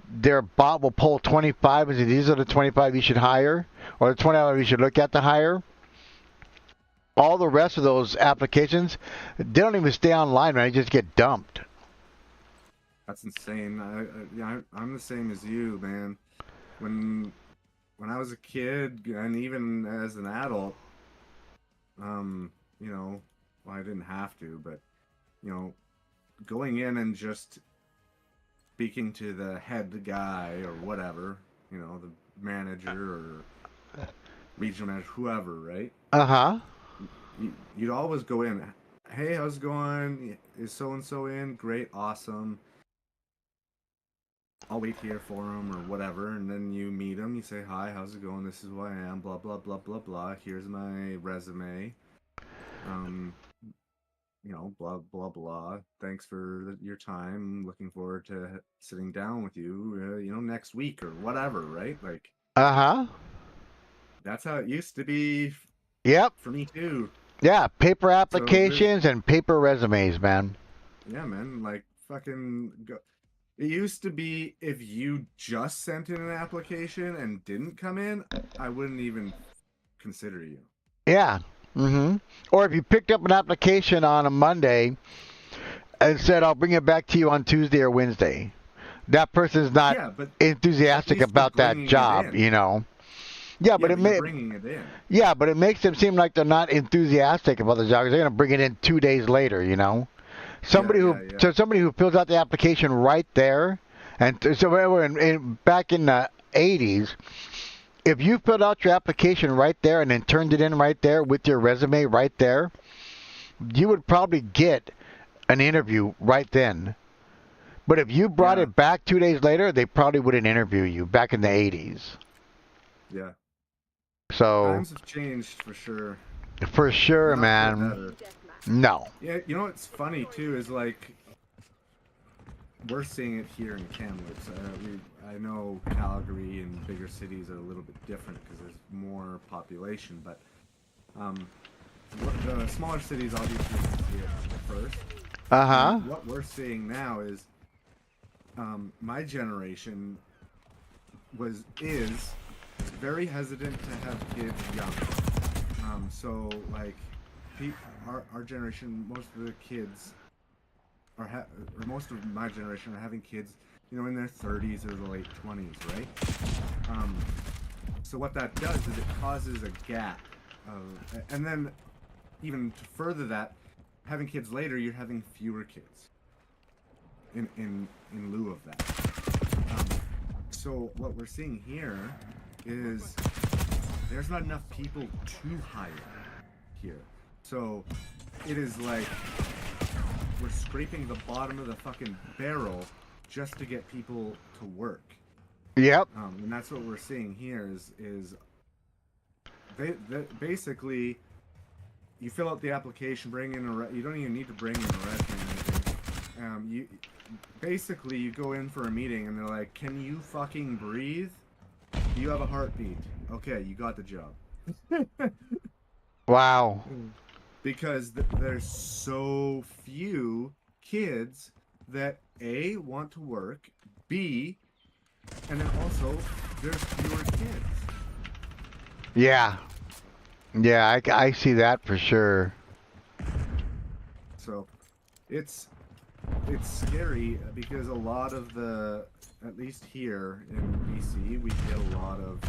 their bot will pull 25 and say these are the 25 you should hire, or the 25 you should look at to hire. All the rest of those applications, they don't even stay online, right? They just get dumped. That's insane. I'm the same as you, man. When I was a kid, and even as an adult, I didn't have to, but going in and just speaking to the head guy or whatever, the manager or regional manager, whoever, right? Uh-huh. You'd always go in, hey, how's it going? Is so-and-so in? Great, awesome. I'll wait here for him or whatever, and then you meet him, you say, hi, how's it going? This is who I am, blah, blah, blah, blah, blah. Here's my resume. Blah, blah, blah. Thanks for your time. Looking forward to sitting down with you, next week or whatever, right? Like, uh-huh. That's how it used to be. Yep. For me, too. Yeah, paper applications and paper resumes, man. Yeah, man. Like, fucking... It used to be if you just sent in an application and didn't come in, I wouldn't even consider you. Yeah. Mm-hmm. Or if you picked up an application on a Monday and said, "I'll bring it back to you on Tuesday or Wednesday." That person's not Yeah, but enthusiastic at least about you're that bringing it job, in. you know. Yeah, but Yeah, it but you're may. bringing it in. Yeah, but it makes them seem like they're not enthusiastic about the job. 'Cause they're gonna bring it in 2 days later, you know. Yeah. Somebody who fills out the application right there, and so we were back in the 80s. If you filled out your application right there and then turned it in right there with your resume right there, you would probably get an interview right then. But if you brought Yeah. it back 2 days later, they probably wouldn't interview you back in the 80s. Yeah. So, Times have changed for sure. for sure, Not for the man. better. Deathmatch. No. Yeah, you know what's funny too is like we're seeing it here in Kamloops. I know Calgary and bigger cities are a little bit different because there's more population, but the smaller cities obviously see it first. Uh-huh. What we're seeing now is my generation is very hesitant to have kids young. So like our generation, most of the kids or most of my generation are having kids, you know, in their 30s or the late 20s, right? So what that does is it causes a gap and then even to further that, having kids later, you're having fewer kids in lieu of that. So what we're seeing here is there's not enough people to hire here. So it is like we're scraping the bottom of the fucking barrel just to get people to work. Yep. And that's what we're seeing here is basically you fill out the application, bring in you don't even need to bring in a resume or anything. You go in for a meeting and they're like, "Can you fucking breathe? Do you have a heartbeat?" Okay, you got the job. Wow. Because there's so few kids that A, want to work, B, and then also there's fewer kids. Yeah. Yeah, I see that for sure. So it's scary because a lot of at least here in BC, we get a lot of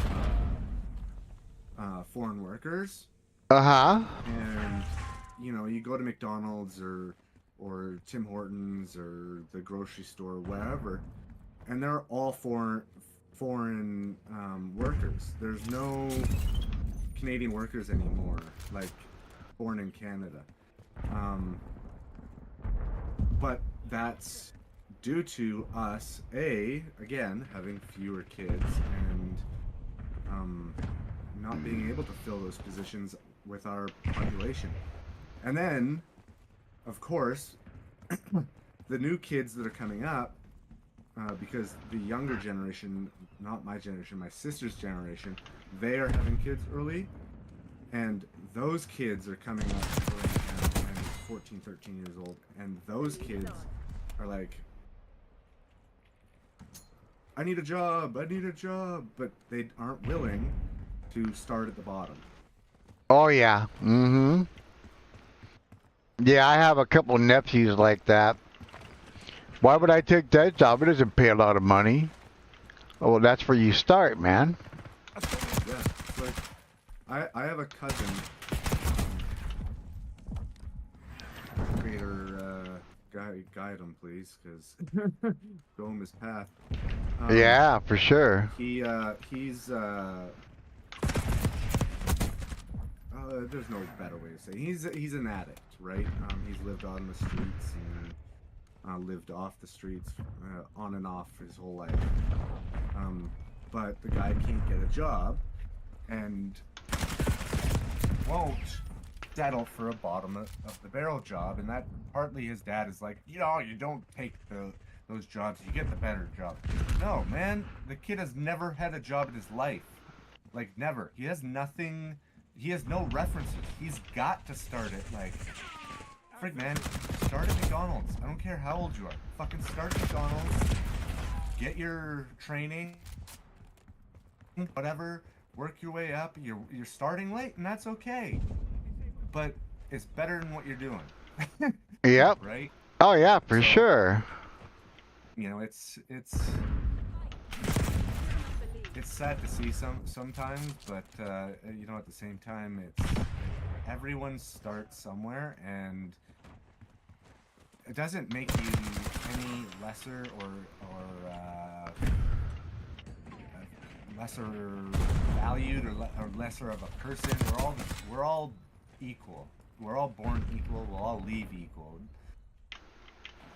foreign workers. Uh-huh. And you know, you go to McDonald's or Tim Hortons or the grocery store, wherever, and they're all foreign workers. There's no Canadian workers anymore, like born in Canada. But that's due to us, again, having fewer kids and not being able to fill those positions with our population. And then, of course, the new kids that are coming up, because the younger generation, not my generation, my sister's generation, they are having kids early, and those kids are coming up early and 14, 13 years old, and those kids are like, I need a job, but they aren't willing to start at the bottom. Oh, yeah. Mm-hmm. Yeah, I have a couple nephews like that. Why would I take that job? It doesn't pay a lot of money. Oh, well, that's where you start, man. Yeah, it's like I have a cousin. Creator, guide him, please, because go him his path. Yeah, for sure. He's there's no better way to say it. He's an addict, right? He's lived on the streets and lived off the streets, on and off his whole life. But the guy can't get a job and won't settle for a bottom of the barrel job, and that partly his dad is like, you know, you don't take those jobs, you get the better job. No, man, the kid has never had a job in his life. Like, never. He has nothing. He has no references. He's got to start it, like, frig, man, start at McDonald's. I don't care how old you are. Fucking start at McDonald's. Get your training, whatever. Work your way up. You're starting late, and that's okay. But it's better than what you're doing. Yep. Right? Oh yeah, for So, sure. You know, it's sad to see sometimes, but you know, at the same time, everyone starts somewhere, and it doesn't make you any lesser or lesser valued or lesser of a person. We're all equal. We're all born equal. We'll all leave equal.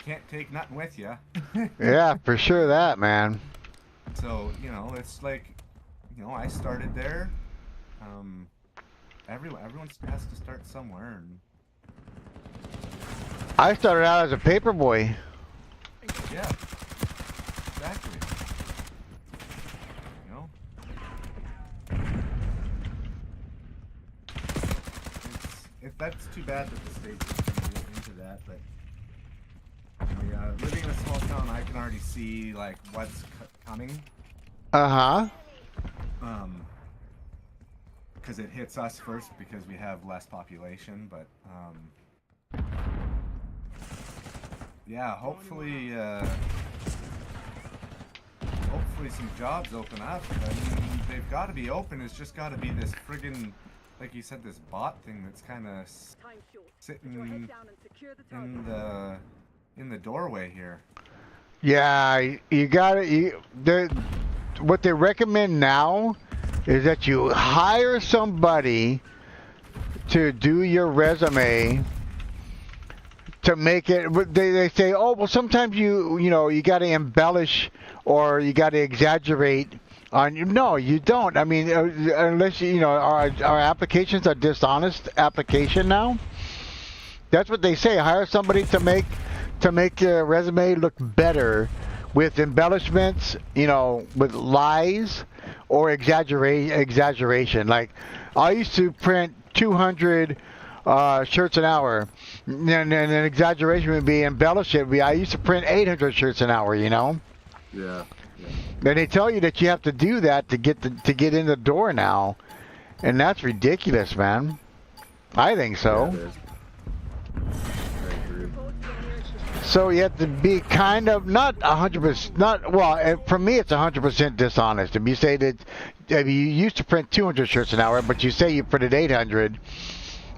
Can't take nothing with you. Yeah, for sure that, man. So, you know, it's like, you know, I started there. Everyone has to start somewhere, and I started out as a paper boy. yeah, exactly. You know, that's too bad that the state's gonna get into that, but you know, yeah, living in a small town, I can already see like what's coming. Uh-huh. Because it hits us first because we have less population, but yeah, hopefully some jobs open up. I mean, they've got to be open. It's just got to be this friggin', like you said, this bot thing that's kind of sitting in the doorway here. Yeah, you gotta. What they recommend now is that you hire somebody to do your resume to make it. They say, oh well, sometimes you know you got to embellish or you got to exaggerate on. No, you don't. I mean, unless you know our applications are dishonest application now. That's what they say. Hire somebody to make your resume look better with embellishments, you know, with lies or exaggeration. Like, I used to print 200 shirts an hour, and an exaggeration would be embellish it. I used to print 800 shirts an hour, you know. Yeah. And they tell you that you have to do that to get in the door now, and that's ridiculous, man. I think so. Yeah, it is. I agree. So you have to be kind of not 100%, not well. For me, it's 100% dishonest. If you say that if you used to print 200 shirts an hour, but you say you printed 800,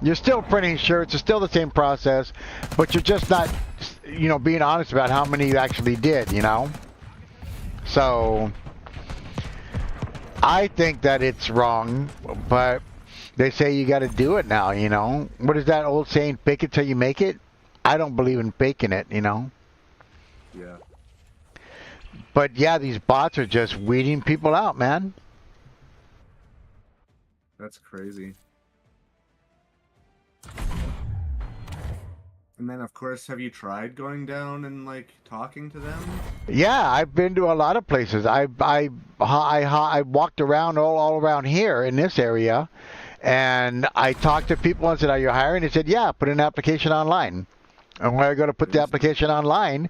you're still printing shirts. It's still the same process, but you're just not, you know, being honest about how many you actually did. You know. So I think that it's wrong, but they say you got to do it now. You know, what is that old saying? Fake it till you make it. I don't believe in faking it, you know. Yeah. But yeah, these bots are just weeding people out, man. That's crazy. And then, of course, have you tried going down and like talking to them? Yeah, I've been to a lot of places. I walked around all around here in this area, and I talked to people and said, "Are you hiring?" They said, "Yeah, put an application online." And when I go to put the application online,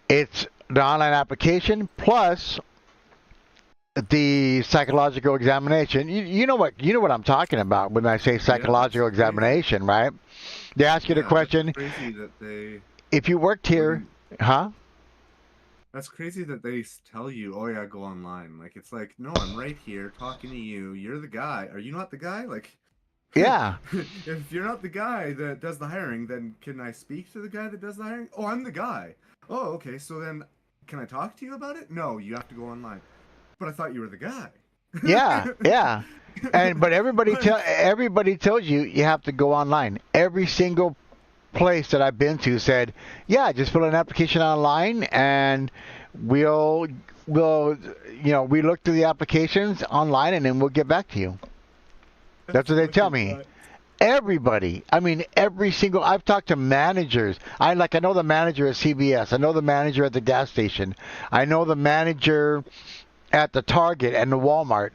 it's the online application plus the psychological examination. You know what I'm talking about when I say psychological examination, right? They ask you the question, crazy that they, if you worked here, huh? That's crazy that they tell you, oh yeah, go online. Like, it's like, no, I'm right here talking to you. You're the guy. Are you not the guy? Like, yeah. If you're not the guy that does the hiring, then can I speak to the guy that does the hiring? Oh, I'm the guy. Oh, okay. So then can I talk to you about it? No, you have to go online. But I thought you were the guy. Yeah. But everybody tells you have to go online. Every single place that I've been to said, yeah, just fill an application online and we'll we look through the applications online and then we'll get back to you. That's what they tell me. Everybody. I mean, I've talked to managers. I know the manager at CVS. I know the manager at the gas station. I know the manager at the Target and the Walmart.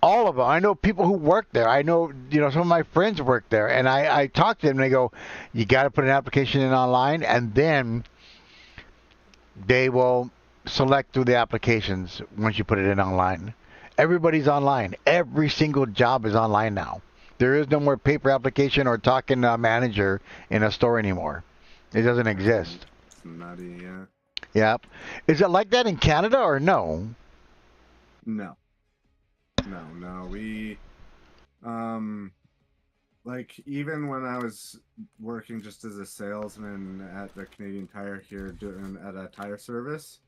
All of them. I know people who work there. I know, some of my friends work there. And I talk to them and they go, you got to put an application in online and then they will select through the applications once you put it in online. Everybody's online. Every single job is online now. There is no more paper application or talking to a manager in a store anymore. It doesn't exist. It's nutty, yeah. Yep. Is it like that in Canada or no? No. No. We, like, even when I was working just as a salesman at the Canadian Tire here, doing at a tire service,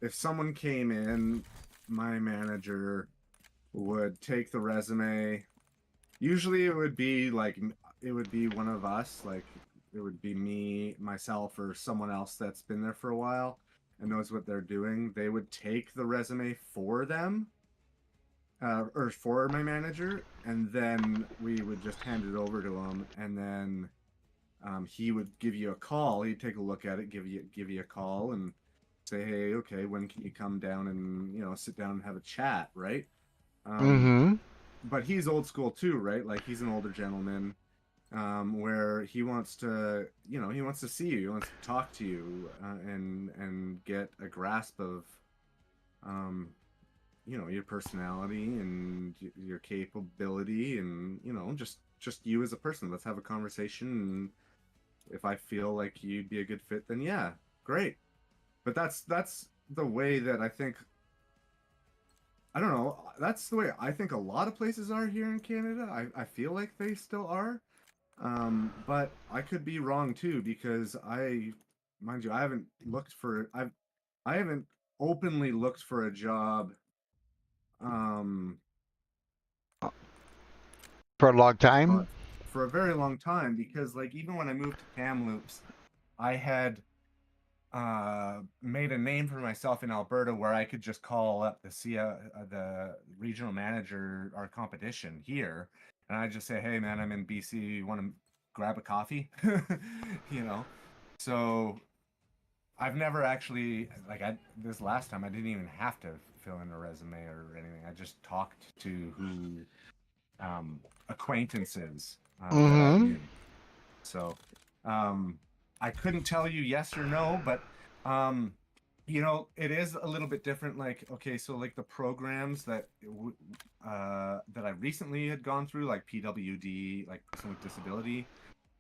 if someone came in, my manager would take the resume. Usually it would be one of us, like it would be me, myself, or someone else that's been there for a while and knows what they're doing. They would take the resume for them, or for my manager, and then we would just hand it over to him, and then he would give you a call. He'd take a look at it, give you a call, and say, hey, okay, when can you come down and sit down and have a chat, right? But he's old school too, right? Like, he's an older gentleman, where he wants to, he wants to see you, he wants to talk to you, and get a grasp of, your personality and your capability, and just you as a person. Let's have a conversation, and if I feel like you'd be a good fit, then yeah, great. But that's the way that I think. I don't know. That's the way I think a lot of places are here in Canada. I feel like they still are, but I could be wrong too, because mind you, I haven't openly looked for a job. For a long time? For a very long time, because like even when I moved to Kamloops, I had made a name for myself in Alberta, where I could just call up the regional manager, our competition here, and I just say, hey man, I'm in BC, you want to grab a coffee? So I've never actually, this last time I didn't even have to fill in a resume or anything. I just talked to acquaintances that I knew. So I couldn't tell you yes or no, but it is a little bit different. Like, okay, so like the programs that I recently had gone through, like PWD, like person with disability,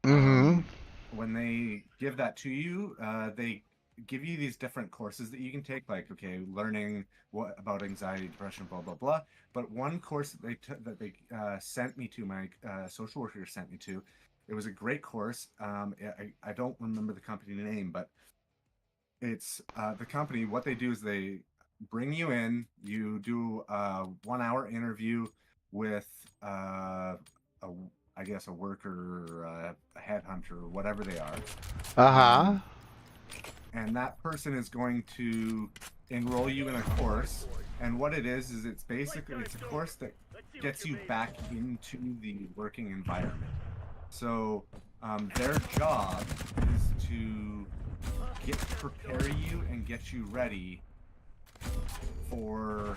when they give that to you, they give you these different courses that you can take, like, okay, learning what about anxiety, depression, blah blah blah. But one course that they sent me to, my social worker sent me to, it was a great course. I don't remember the company name, but it's the company. What they do is they bring you in, you do a 1-hour interview with I guess a worker, or a headhunter, or whatever they are. And that person is going to enroll you in a course. And what it is it's basically, it's a course that gets you back into the working environment. So their job is to prepare you and get you ready for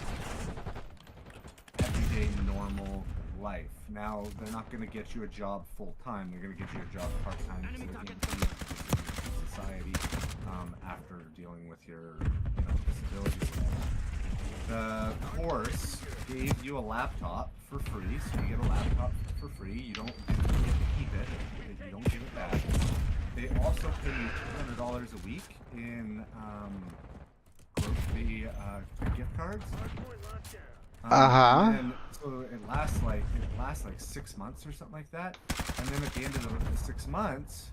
everyday normal life. Now, they're not going to get you a job full-time. They're going to get you a job part-time, so they can get into society after dealing with your disability. The course gave you a laptop for free, so you get a laptop for free. You don't get to keep it. You don't give it back. They also pay you $200 a week in grocery gift cards. And so it lasts like 6 months or something like that. And then at the end of the 6 months,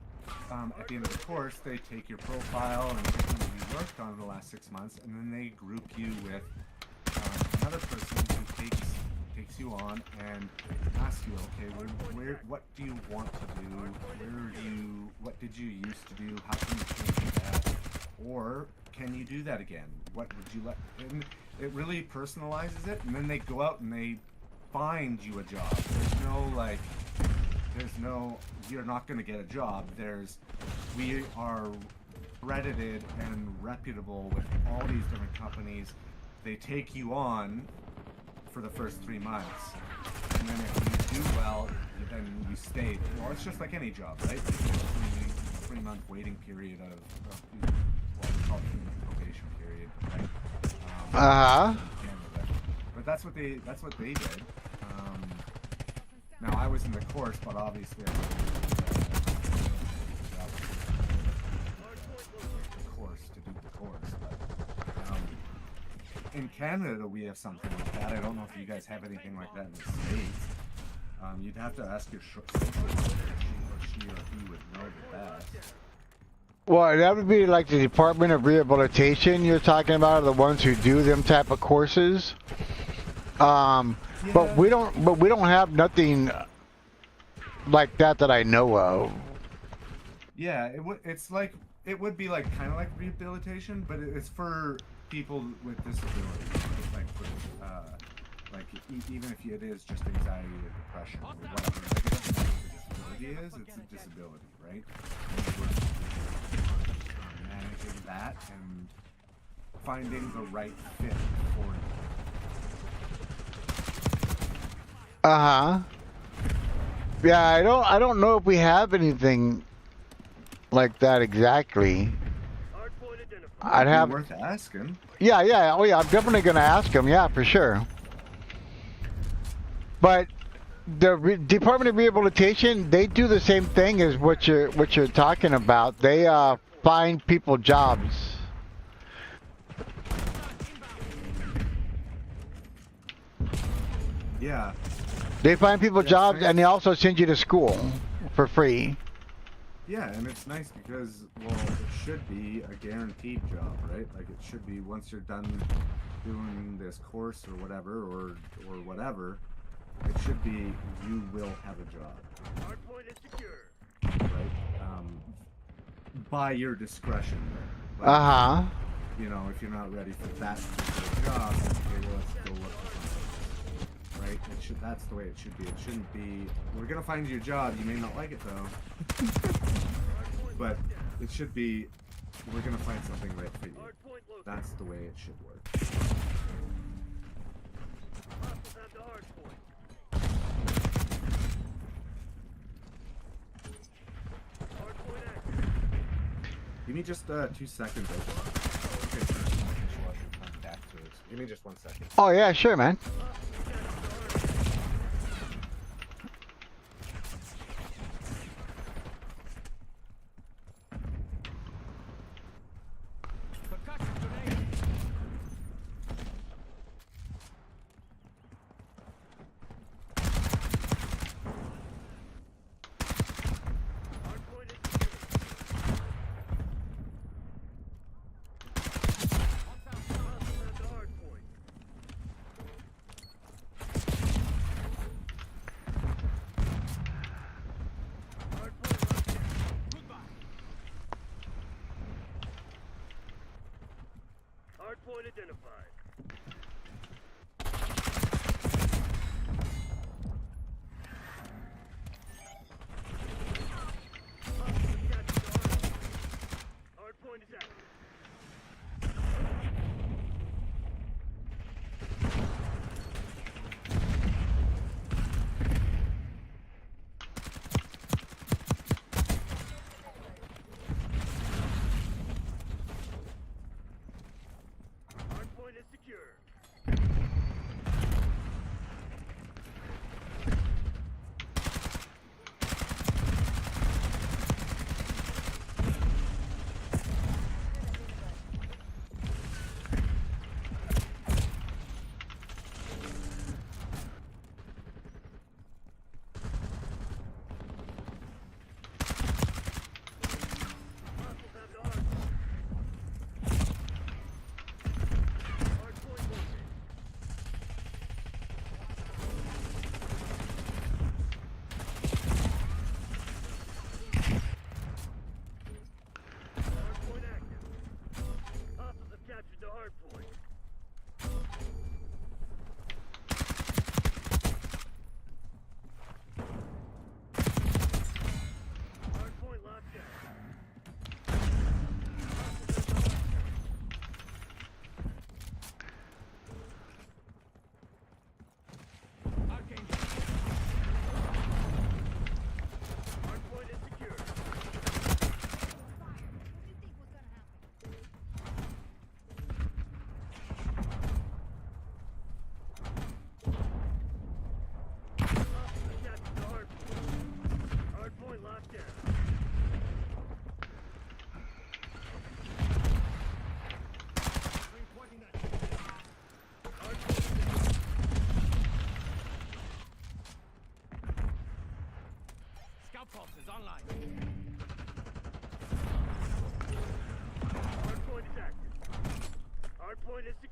at the end of the course, they take your profile and everything that you worked on in the last 6 months, and then they group you with another person who takes you on and asks you, okay, what do you want to do? What did you used to do? How can you change that? Or can you do that again? What would you like? And it really personalizes it, and then they go out and they find you a job. You're not going to get a job. We are accredited and reputable with all these different companies. They take you on for the first 3 months, and then if you do well, then you stay. Well, it's just like any job, right? It's a 3-month waiting period of we call it probation period, right? But that's what they did. Now I was in the course, but obviously I in Canada we have something like that. I don't know if you guys have anything like that in the States. You'd have to ask your social worker if she or he would know the best. Well, that would be like the Department of Rehabilitation you're talking about, the ones who do them type of courses. But we don't have nothing like that I know of. Yeah, it would be like kind of like rehabilitation, but it's for people with disabilities. It's like for, even if it is just anxiety or depression or whatever, like it doesn't matter what the disability is, it's a disability, right? Managing that and finding the right fit for you. Uh-huh. Yeah, I don't know if we have anything like that exactly. I'd have worth asking. Yeah, oh yeah, I'm definitely gonna ask them, yeah, for sure. But the Department of Rehabilitation, they do the same thing as what you're talking about. They find people jobs. Yeah. They find people jobs, and they also send you to school for free. Yeah, and it's nice because, well, it should be a guaranteed job, right? Like, it should be once you're done doing this course or whatever, or whatever, it should be you will have a job. Hardpoint is secure. Right? By your discretion. Like, Uh-huh. you know, if you're not ready for that particular job, okay, well, let's go look for something. Right? That's the way it should be. It shouldn't be, we're gonna find you a job, you may not like it though. But it should be, we're gonna find something right for you. That's the way it should work. Hostiles have the hardpoint. Hardpoint active. Give me just 2 seconds. Okay, back to it. Give me just 1 second. Oh yeah, sure, man. Hardpoint identified. Hardpoint is active. Hardpoint is secure.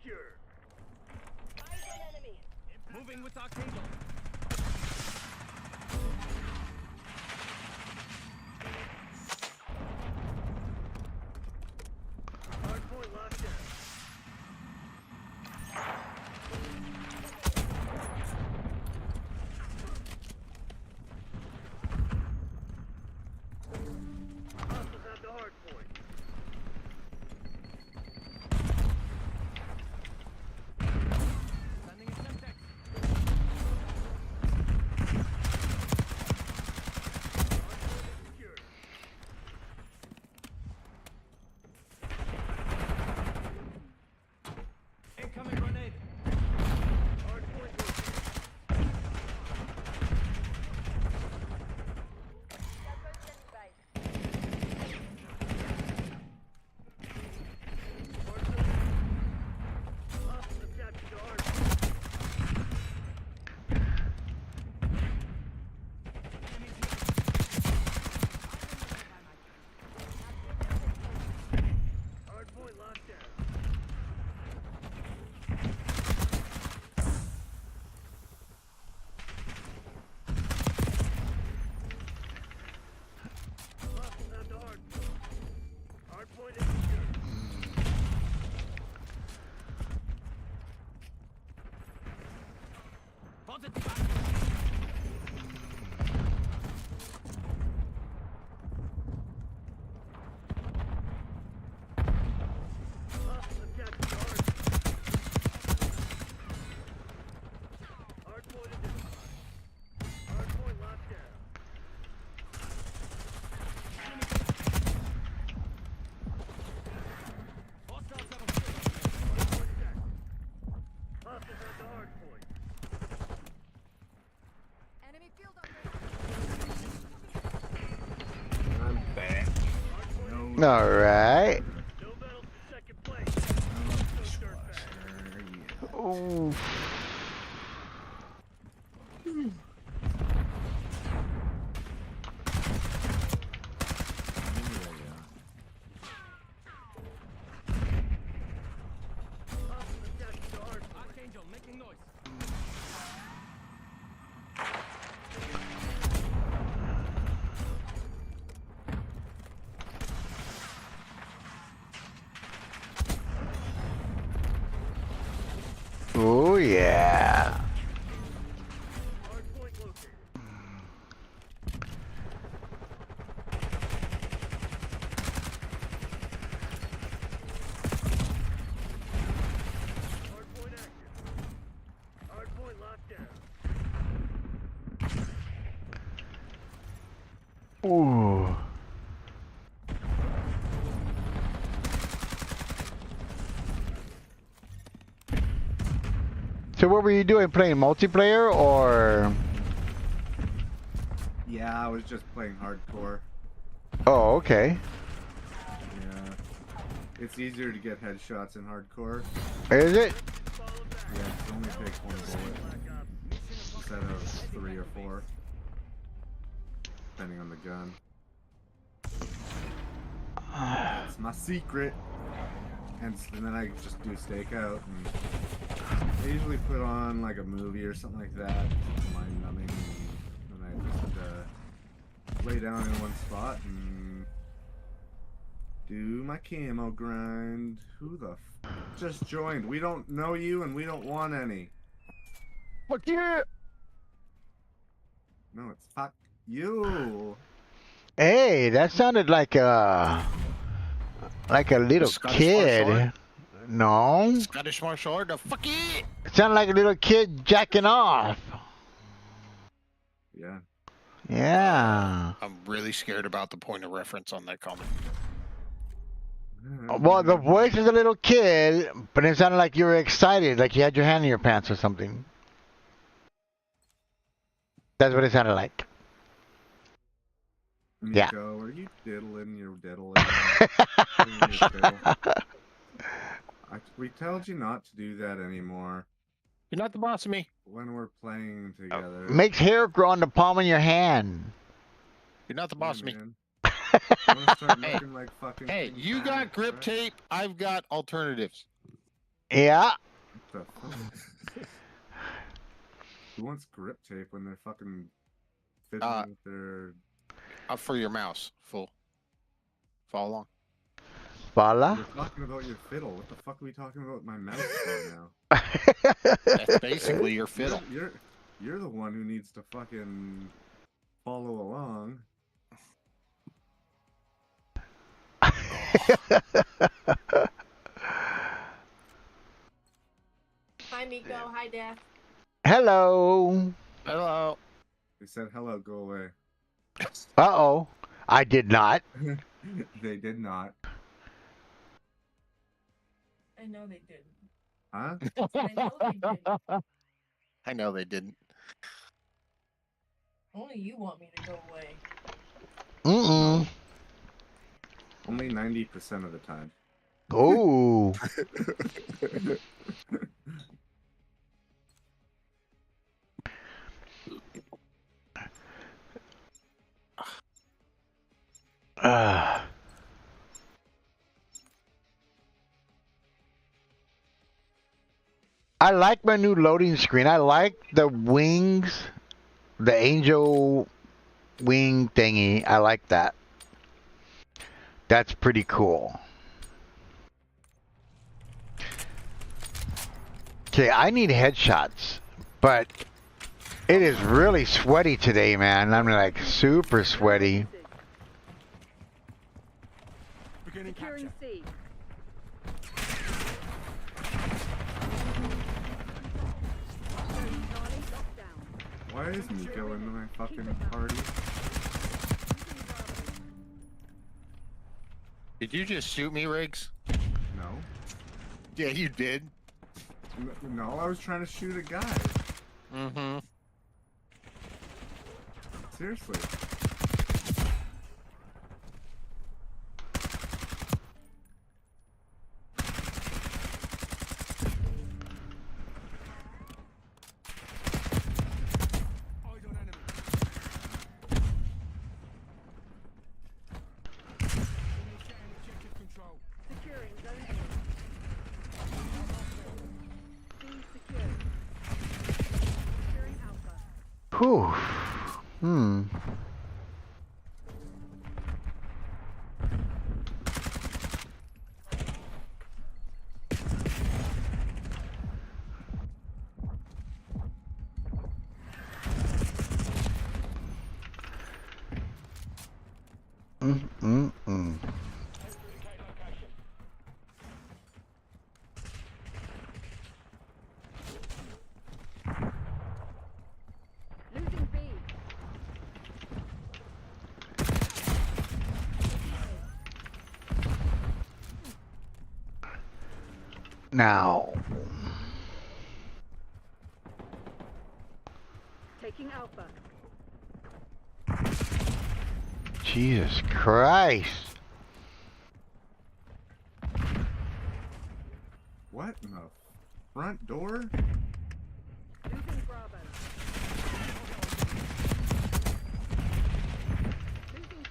secure. Moving with Archangel. Hardpoint locked down. Hostiles have the hardpoint. Sending a Semtex. Secure. Incoming grenade. Hardpoint located. Hostiles have captured the hardpoint. Hardpoint locked down. Hostiles have the hardpoint. Hardpoint is secure. Positive. Hostiles have captured the hardpoint. Hardpoint identified. Hardpoint locked down. Hostiles have a field. Hardpoint is active. Hostiles have the hardpoint. Enemy field I'm back. Hardpoint. No. All right. No medals for second place. No dirtbag. Ooh. Hostiles have captured the hardpoint. Archangel making noise. Oh yeah. Hardpoint located. Hardpoint active. Hardpoint locked down. Ooh. So what were you doing? Playing multiplayer or? Yeah, I was just playing hardcore. Oh, okay. Yeah. It's easier to get headshots in hardcore. Is it? Fall back. Yeah, it only takes one bullet Black Ops. instead of 3 or 4. Depending on the gun. That's my secret. And then I just do stakeout. And I usually put on like a movie or something like that. Mind numbing. And I just lay down in one spot and do my camo grind. Who the f just joined? We don't know you and we don't want any. Fuck you! No, it's fuck you. Hey, that sounded like a little Scottish martial kid. art? No, Scottish martial art, the fuck it! it sounded like a little kid jacking off. Yeah. Yeah. I'm really scared about the point of reference on that comment. Well, the voice is a little kid, but it sounded like you were excited, like you had your hand in your pants or something. That's what it sounded like. Yeah. Nico, are you diddling? You're diddling. We told you not to do that anymore You're not the boss of me. when we're playing together. Makes hair grow on the palm of your hand. You're not the boss of me. Man. Wanna start Hey. looking like fucking Hey, King you got Kong, grip right? tape. I've got alternatives. Yeah. What the fuck? Who wants grip tape when they're fucking fiddling with their... Up for your mouse. Full. Follow along. Voila. We're talking about your fiddle. What the fuck are we talking about my mouse for now? That's basically your fiddle. You're the one who needs to fucking follow along. Hi, Miko. Hi, Deth. Hello. Hello. They said hello, go away. Uh-oh. I did not. They did not. I know they didn't. Huh? I know they didn't. I know they didn't. Only you want me to go away. Mm-mm. Only 90% of the time. Oh. I like my new loading screen. I like the wings, the angel wing thingy. I like that. That's pretty cool. Okay, I need headshots, but it is really sweaty today, man. I'm like super sweaty. Beginning Securing capture. C. Charlie locked down. Why is Miko in my fucking party? Did you just shoot me, Riggs? No. Yeah, you did. No, I was trying to shoot a guy. Mm-hmm. Seriously. Eyes on enemy. Initiating objective control. Securing zone A. C secure. Securing Alpha. Whew. Hmm. Mm. Losing B. Now. Taking Alpha. Jesus Christ. What in the front door? Losing Bravo. Losing B.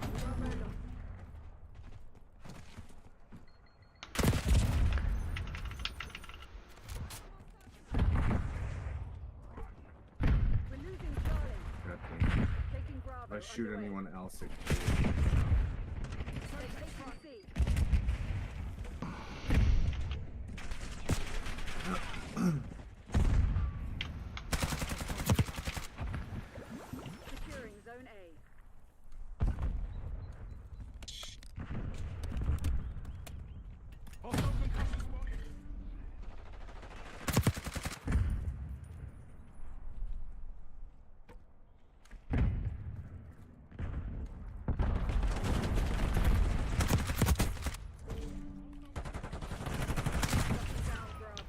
Bravo lost. We're losing Charlie. God damn. Taking Bravo. If I shoot underway. anyone else, it Taking C. Securing zone A. Hostile concussion spotted. Down Bravo.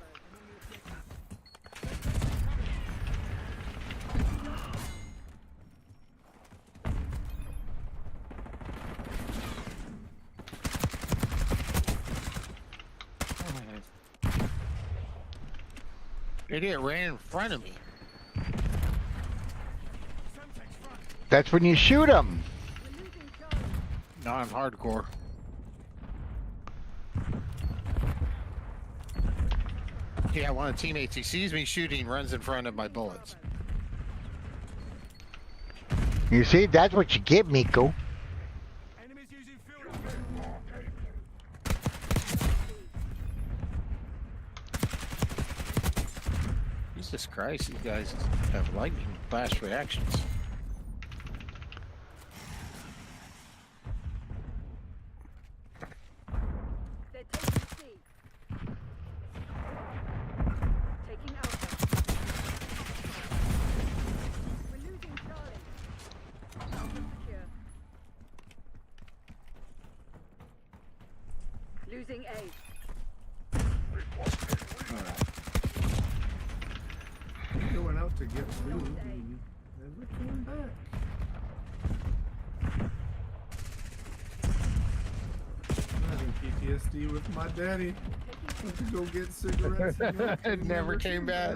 Idiot ran in front of me. Semtex front. That's when you shoot them. We're losing Charlie. Not on hardcore. Yeah, one of the teammates, he sees me shooting, runs in front of my bullets. You see, that's what you get, Miko. Enemies using field. Jesus Christ, these guys have lightning fast reactions. They're taking C. Taking Alpha. We're losing Charlie. Alpha secure. Losing A. Going out to get food and we're coming back. I'm having PTSD with my daddy. Went to go get cigarettes. And Never came back.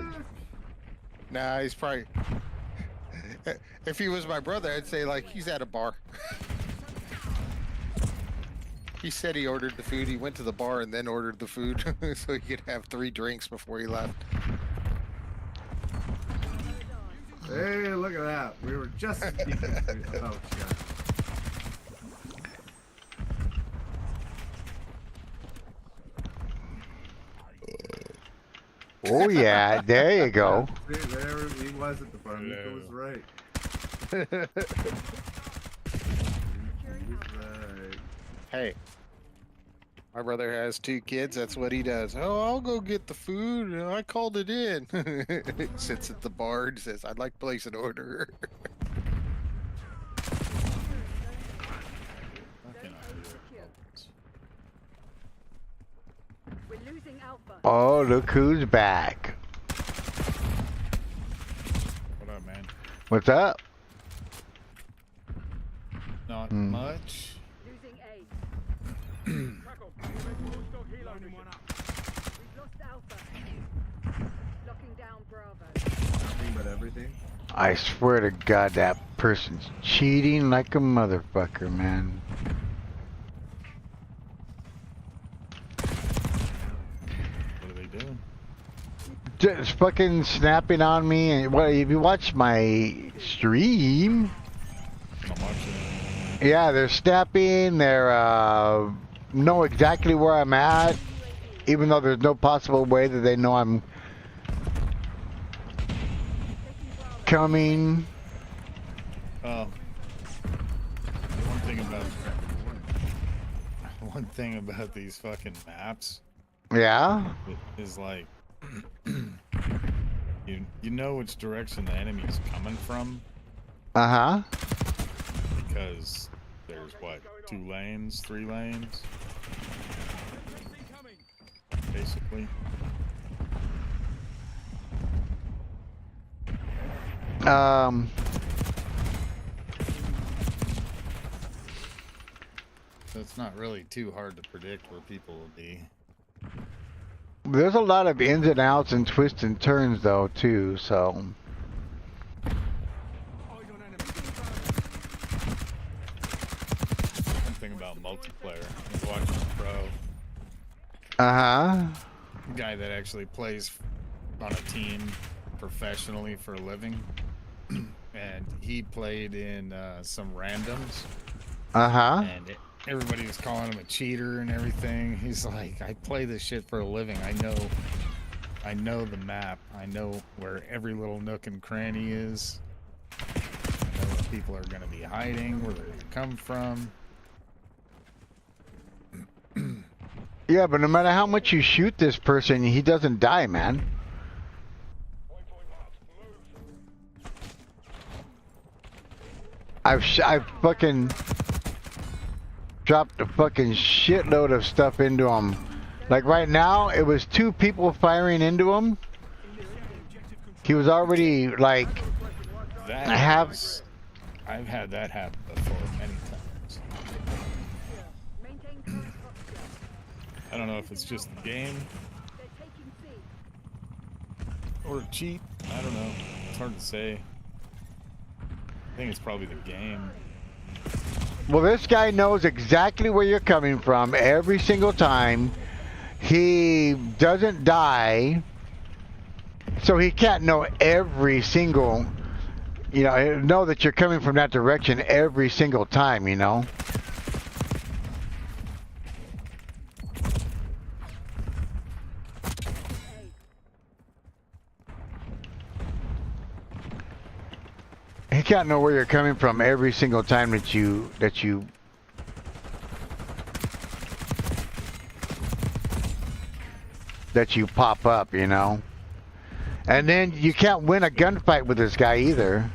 Nah, he's probably... If he was my brother, I'd say, like, he's at a bar. He said he ordered the food. He went to the bar and then ordered the food so he could have 3 drinks before he left. Hey, look at that. We were just speaking to oh, shit. Oh yeah, there you go. See, there he was at the bar. Nico was right. He was right. Hey, my brother has 2 kids. That's what he does. Oh, I'll go get the food. I called it in. Sits at the bar and says, "I'd like to place an order." We're losing Alpha. Oh, look who's back. What up, man? What's up? Not much. Losing A. Crackle. Loading one up. We've lost Alpha. Locking down Bravo. Nothing but everything. I swear to God, that person's cheating like a motherfucker, man. What are they doing? Just fucking snapping on me. And well, if you watch my stream, Not much. yeah, they're snapping. They're know exactly where I'm at, even though there's no possible way that they know I'm coming. One thing about these fucking maps Yeah. is like you know which direction the enemy's coming from Uh huh. because there's what 2 lanes, 3 lanes, basically. So it's not really too hard to predict where people will be. There's a lot of ins and outs and twists and turns though too. So Eyes on enemy. One thing about multiplayer, I was watching a pro, uh huh. guy that actually plays on a team professionally for a living, and he played in some randoms, Uh huh. and everybody was calling him a cheater and everything. He's like, I play this shit for a living. I know the map. I know where every little nook and cranny is. I know where people are going to be hiding, where they're going to come from. Yeah, but no matter how much you shoot this person, he doesn't die, man. I've fucking dropped a fucking shitload of stuff into him. Like right now, it was 2 people firing into him. He was already like I've had that happen before many times. Maintain current posture. I don't know if it's just the game They're taking C. or a cheat. I don't know. It's hard to say. I think it's probably the game. Well, this guy knows exactly where you're coming from every single time. He doesn't die. So he can't know every single, you know, he'll know that you're coming from that direction every single time, you know. He can't know where you're coming from every single time that you pop up, you know. And then you can't win a gunfight with this guy either,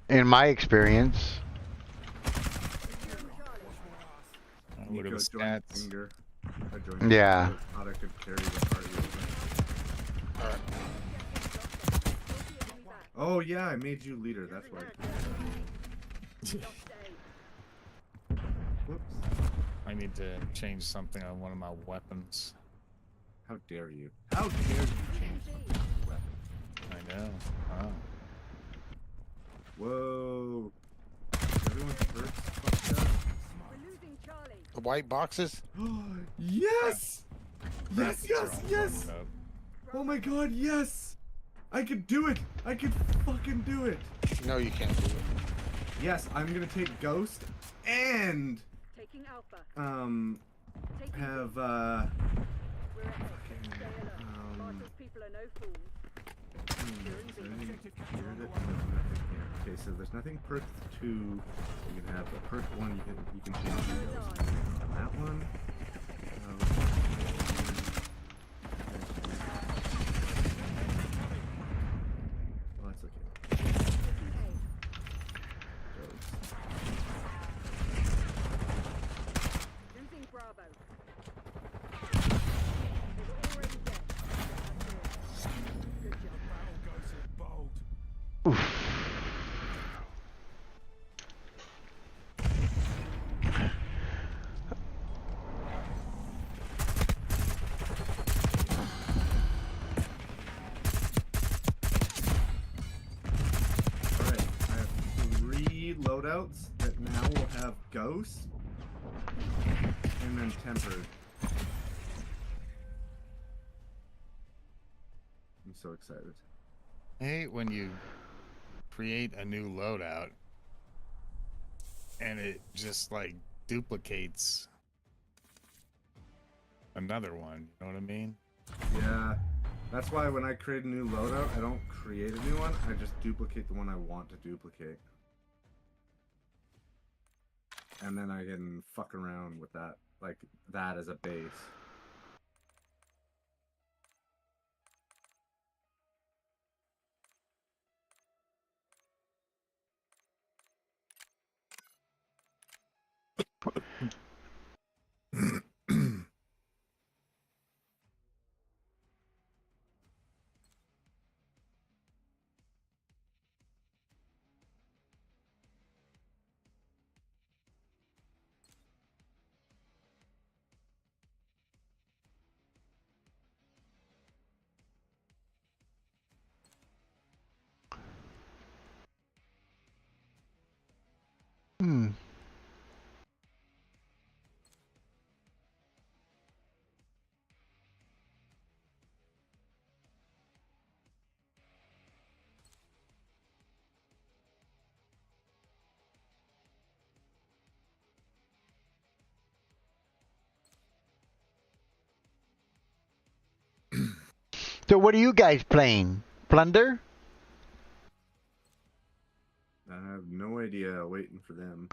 in my experience. What are the Nico joined stats? Finger. I joined Yeah. Finger. Thought I could carry the party over. Oh yeah, I made you leader. That's why. Whoops. I need to change something on one of my weapons. How dare you? How dare you change something with a weapon? I know. Wow. Whoa. Everyone's first fucked up. We're losing Charlie. The white boxes? Yes! Yes, yes, Wrong yes! button up. Oh my god, yes! I could do it! I could fucking do it! No, you can't do it. Yes, I'm gonna take Ghost and Taking Alpha. Taking have We're ahead. Stay alert. um, Marshall's people are no fools. is there any here that there's nothing here. Okay, so there's nothing perk 2. You can have the perk 1, you can change your Ghost. On that one. Well, that's okay. Ghost. Losing Bravo. It's already dead. Good job. Battle goes in bold. Oof. Alright, I have 3 loadouts that now will have Ghost and then Tempered. I'm so excited. I hate when you create a new loadout and it just like duplicates another one. You know what I mean? Yeah, that's why when I create a new loadout, I don't create a new one, I just duplicate the one I want to duplicate. And then I can fuck around with that, like that as a base. Hmm. So what are you guys playing? Plunder? I have no idea, waiting for them.